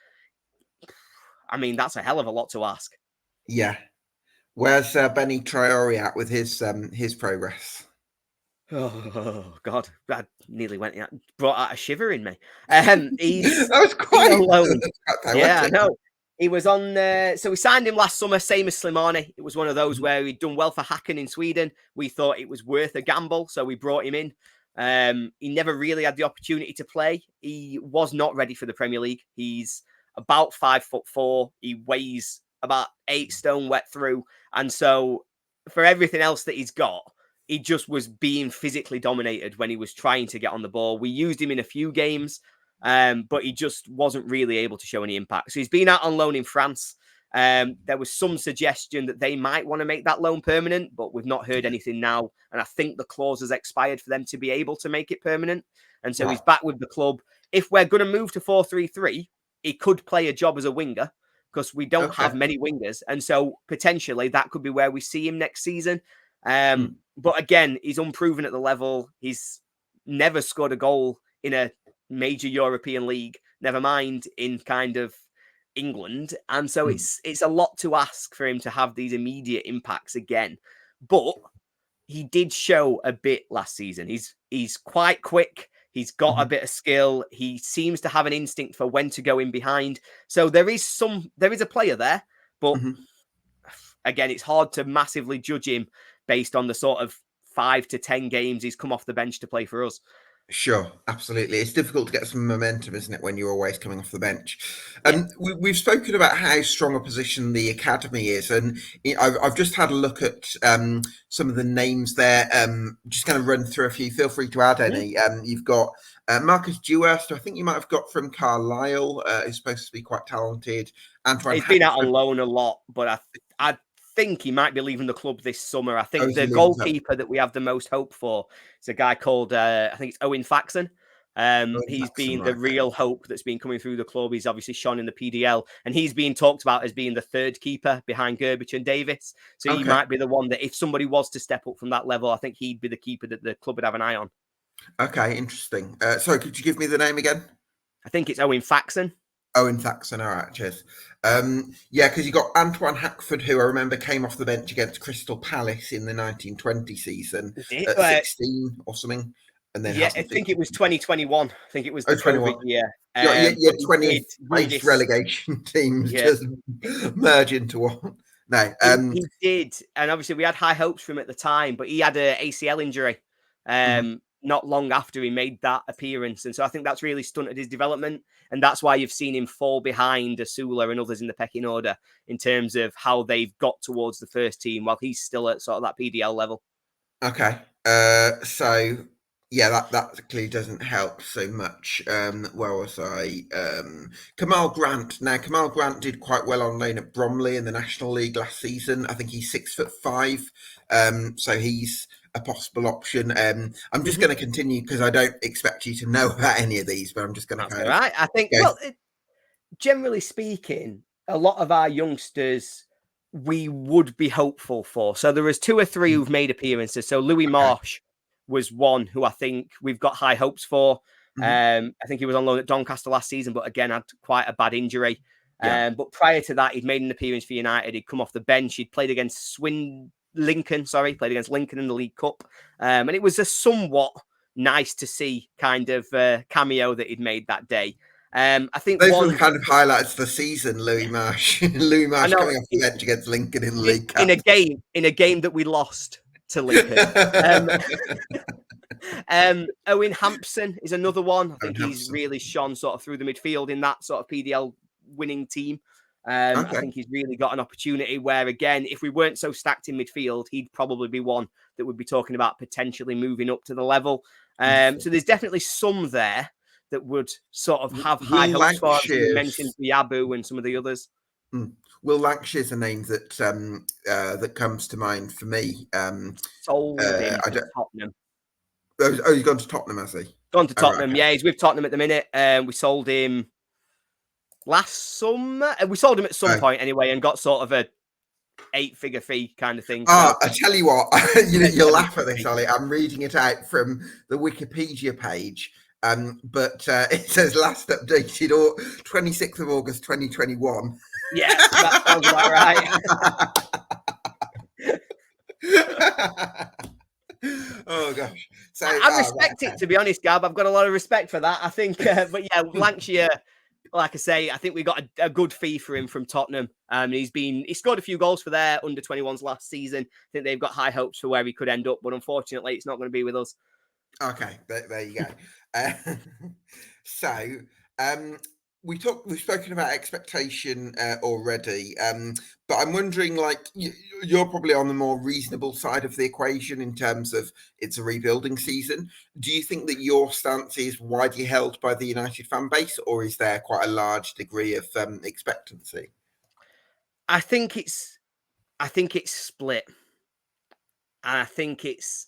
I mean, that's a hell of a lot to ask. Yeah. Where's Benny Traore at with his progress? Oh God, that nearly brought out a shiver in me. He's that was quite alone. Yeah, no, he was on. So we signed him last summer, same as Slimani. It was one of those where he'd done well for Häcken in Sweden. We thought it was worth a gamble, so we brought him in. He never really had the opportunity to play. He was not ready for the Premier League. He's about 5'4". He weighs about 8 stone wet through. And so for everything else that he's got, he just was being physically dominated when he was trying to get on the ball. We used him in a few games, but he just wasn't really able to show any impact. So he's been out on loan in France. There was some suggestion that they might want to make that loan permanent, but we've not heard anything now. And I think the clause has expired for them to be able to make it permanent. And so he's back with the club. If we're going to move to 4-3-3, he could play a job as a winger because we don't have many wingers. And so potentially that could be where we see him next season. But again, he's unproven at the level. He's never scored a goal in a major European league, never mind in kind of England. And so it's a lot to ask for him to have these immediate impacts again. But he did show a bit last season. He's quite quick. He's got a bit of skill. He seems to have an instinct for when to go in behind. So there is a player there, but again, it's hard to massively judge him based on the sort of 5 to 10 games he's come off the bench to play for us. Sure, absolutely. It's difficult to get some momentum, isn't it, when you're always coming off the bench? Yeah. We've spoken about how strong a position the academy is, and I've just had a look at some of the names there. Just going to run through a few. Feel free to add any. You've got Marcus Dewhurst, who I think you might have got from Carlisle, who's supposed to be quite talented. Antoine He's been out Hackford. on loan a lot, but I think he might be leaving the club this summer. I think is he the leaving goalkeeper that we have the most hope for is a guy called, I think it's Owen Faxon. He's been the real hope that's been coming through the club. He's obviously shone in the PDL, and he's being talked about as being the third keeper behind Gerbich and Davis. So he might be the one that if somebody was to step up from that level, I think he'd be the keeper that the club would have an eye on. Okay, interesting. Sorry, could you give me the name again? I think it's Owen Faxon. Owen Faxon, all right, cheers. Yeah, because you got Antoine Hackford, who I remember came off the bench against Crystal Palace in the 1920 season at 16 or something. And then I think it was 2021. I think it was the COVID year. Yeah, 20 relegation teams just merge into one. No, he did, and obviously we had high hopes for him at the time, but he had an ACL injury not long after he made that appearance, and so I think that's really stunted his development, and that's why you've seen him fall behind Asula and others in the pecking order in terms of how they've got towards the first team, while he's still at sort of that PDL level. Okay, so. Yeah, that clearly doesn't help so much. Where was I? Kamal Grant. Now, Kamal Grant did quite well on loan at Bromley in the National League last season. I think he's 6'5", so he's a possible option. I'm just going to continue because I don't expect you to know about any of these, but I'm just going to kind of. Right. I think. Well, generally speaking, a lot of our youngsters we would be hopeful for. So there was 2 or 3 who've made appearances. So Louis Marsh was one who I think we've got high hopes for. I think he was on loan at Doncaster last season, but again, had quite a bad injury. But prior to that, he'd made an appearance for United. He'd come off the bench. He'd played against Lincoln in the League Cup. And it was a somewhat nice to see kind of cameo that he'd made that day. I think those were the kind of highlights of the season. Louis Marsh coming off the bench against Lincoln in the League Cup in a game that we lost to Lincoln. Owen Hampson is another one. I think he's really shone sort of through the midfield in that sort of PDL winning team. I think he's really got an opportunity where, again, if we weren't so stacked in midfield, he'd probably be one that would be talking about potentially moving up to the level. So there's definitely some there that would sort of have high hopes for. You mentioned Yabu and some of the others. Will Lancashire's a name that that comes to mind for me. Sold him to Tottenham. Oh, he's gone to Tottenham, has he? Gone to Tottenham, yeah. He's with Tottenham at the minute. We sold him last summer. We sold him at some point anyway and got sort of a 8-figure fee kind of thing. I tell you what, you'll laugh at this, Ollie. I'm reading it out from the Wikipedia page. But it says last updated 26th of August 2021. Yeah, that sounds about right. Oh gosh. So I respect it, to be honest, Gab. I've got a lot of respect for that. I think, but yeah, Lancashire, like I say, I think we got a good fee for him from Tottenham. He scored a few goals for their under-21s last season. I think they've got high hopes for where he could end up, but unfortunately, it's not going to be with us. Okay, there you go. So we've spoken about expectation already, but I'm wondering, like, you're probably on the more reasonable side of the equation in terms of it's a rebuilding season. Do you think that your stance is widely held by the United fan base, or is there quite a large degree of expectancy? I think it's split, and I think it's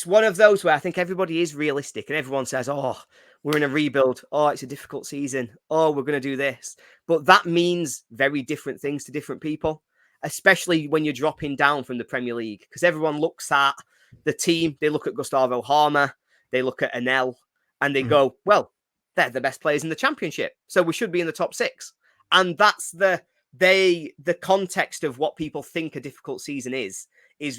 one of those where I think everybody is realistic and everyone says, "Oh, we're in a rebuild. Oh, it's a difficult season. Oh, we're going to do this." But that means very different things to different people, especially when you're dropping down from the Premier League, because everyone looks at the team. They look at Gustavo Harmer, they look at Anel, and they go, "Well, they're the best players in the Championship, so we should be in the top 6. And that's the context of what people think a difficult season is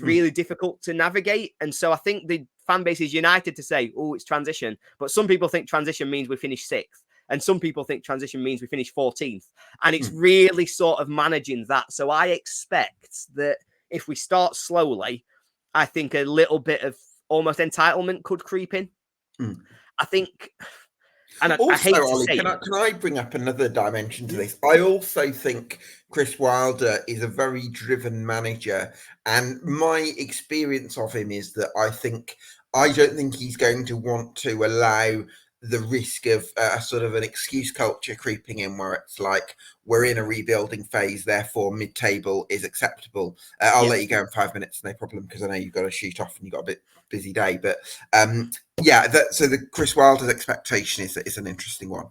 really difficult to navigate. And so I think the fan base is united to say, oh, it's transition. But some people think transition means we finish 6th. And some people think transition means we finish 14th. And it's really sort of managing that. So I expect that if we start slowly, I think a little bit of almost entitlement could creep in. I think... And also, I hate to Ollie, say can I bring up another dimension to this? I also think Chris Wilder is a very driven manager, and my experience of him is that I don't think he's going to want to allow the risk of a sort of an excuse culture creeping in, where it's like we're in a rebuilding phase, therefore mid-table is acceptable. I'll let you go in 5 minutes, no problem, because I know you've got to shoot off and you've got a bit busy day. But so the Chris Wilder's expectation is an interesting one.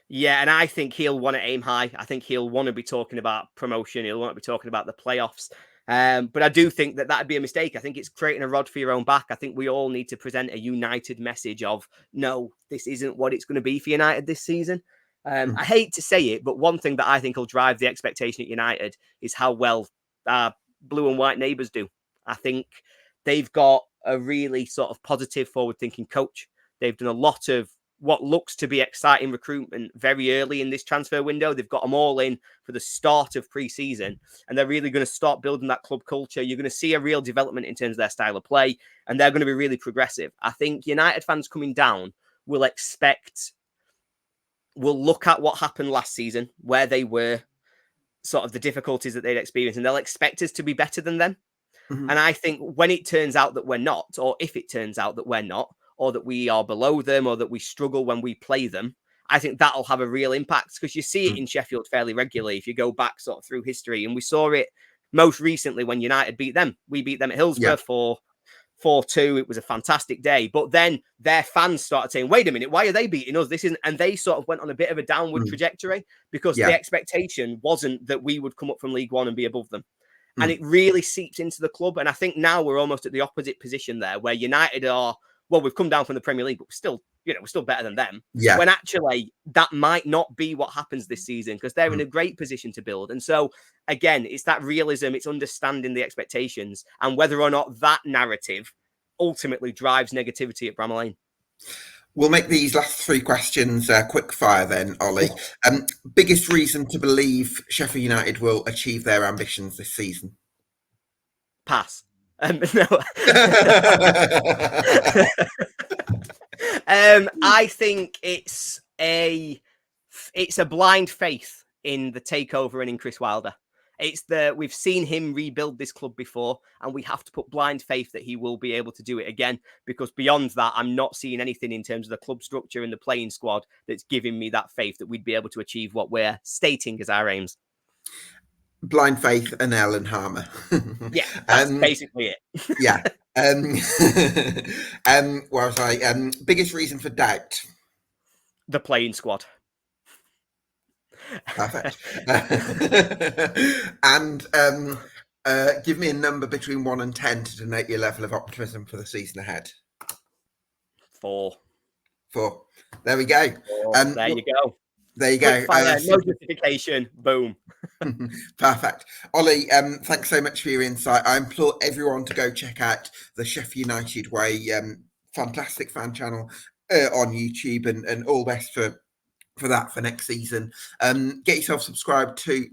Yeah, and I think he'll want to aim high. I think he'll want to be talking about promotion. He'll want to be talking about the playoffs. But I do think that that'd be a mistake. I think it's creating a rod for your own back. I think we all need to present a united message of, no, this isn't what it's going to be for United this season. I hate to say it, but one thing that I think will drive the expectation at United is how well our blue and white neighbours do. I think they've got a really sort of positive, forward-thinking coach. They've done a lot of what looks to be exciting recruitment very early in this transfer window. They've got them all in for the start of pre-season, and they're really going to start building that club culture. You're going to see a real development in terms of their style of play, and they're going to be really progressive. I think United fans coming down will look at what happened last season, where they were, sort of the difficulties that they'd experienced, and they'll expect us to be better than them. And I think when it turns out that we're not, or if it turns out that we're not, or that we are below them, or that we struggle when we play them, I think that'll have a real impact, because you see it in Sheffield fairly regularly if you go back sort of through history. And we saw it most recently when United beat them. We beat them at Hillsborough for 4-2. It was a fantastic day. But then their fans started saying, wait a minute, why are they beating us? This isn't, and they sort of went on a bit of a downward trajectory, because the expectation wasn't that we would come up from League One and be above them. And it really seeps into the club. And I think now we're almost at the opposite position there, where United are, well, we've come down from the Premier League, but we're still better than them. Yeah. When actually that might not be what happens this season, because they're in a great position to build. And so again, it's that realism, it's understanding the expectations, and whether or not that narrative ultimately drives negativity at Bramall Lane. We'll make these last 3 questions quick fire then, Ollie. Biggest reason to believe Sheffield United will achieve their ambitions this season? Pass. No. I think it's a blind faith in the takeover and in Chris Wilder. We've seen him rebuild this club before, and we have to put blind faith that he will be able to do it again, because beyond that, I'm not seeing anything in terms of the club structure and the playing squad that's giving me that faith that we'd be able to achieve what we're stating as our aims. Blind faith and Ellen Harmer. Yeah, that's basically it. Yeah. Where was I? Biggest reason for doubt? The playing squad. Perfect. And give me a number between 1 and 10 to denote your level of optimism for the season ahead. 4. 4. There we go. There you go. There you go. No justification. Boom. Perfect. Ollie, thanks so much for your insight. I implore everyone to go check out the Sheff United Way. Fantastic fan channel on YouTube, and all best for that for next season. Get yourself subscribed to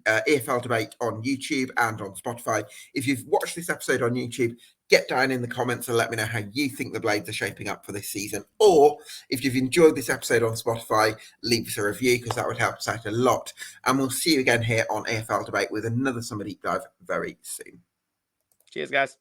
EFL Debate on YouTube and on Spotify. If you've watched this episode on YouTube, get down in the comments and let me know how you think the Blades are shaping up for this season. Or if you've enjoyed this episode on Spotify, leave us a review, because that would help us out a lot. And we'll see you again here on EFL Debate with another Summer Deep Dive very soon. Cheers, guys.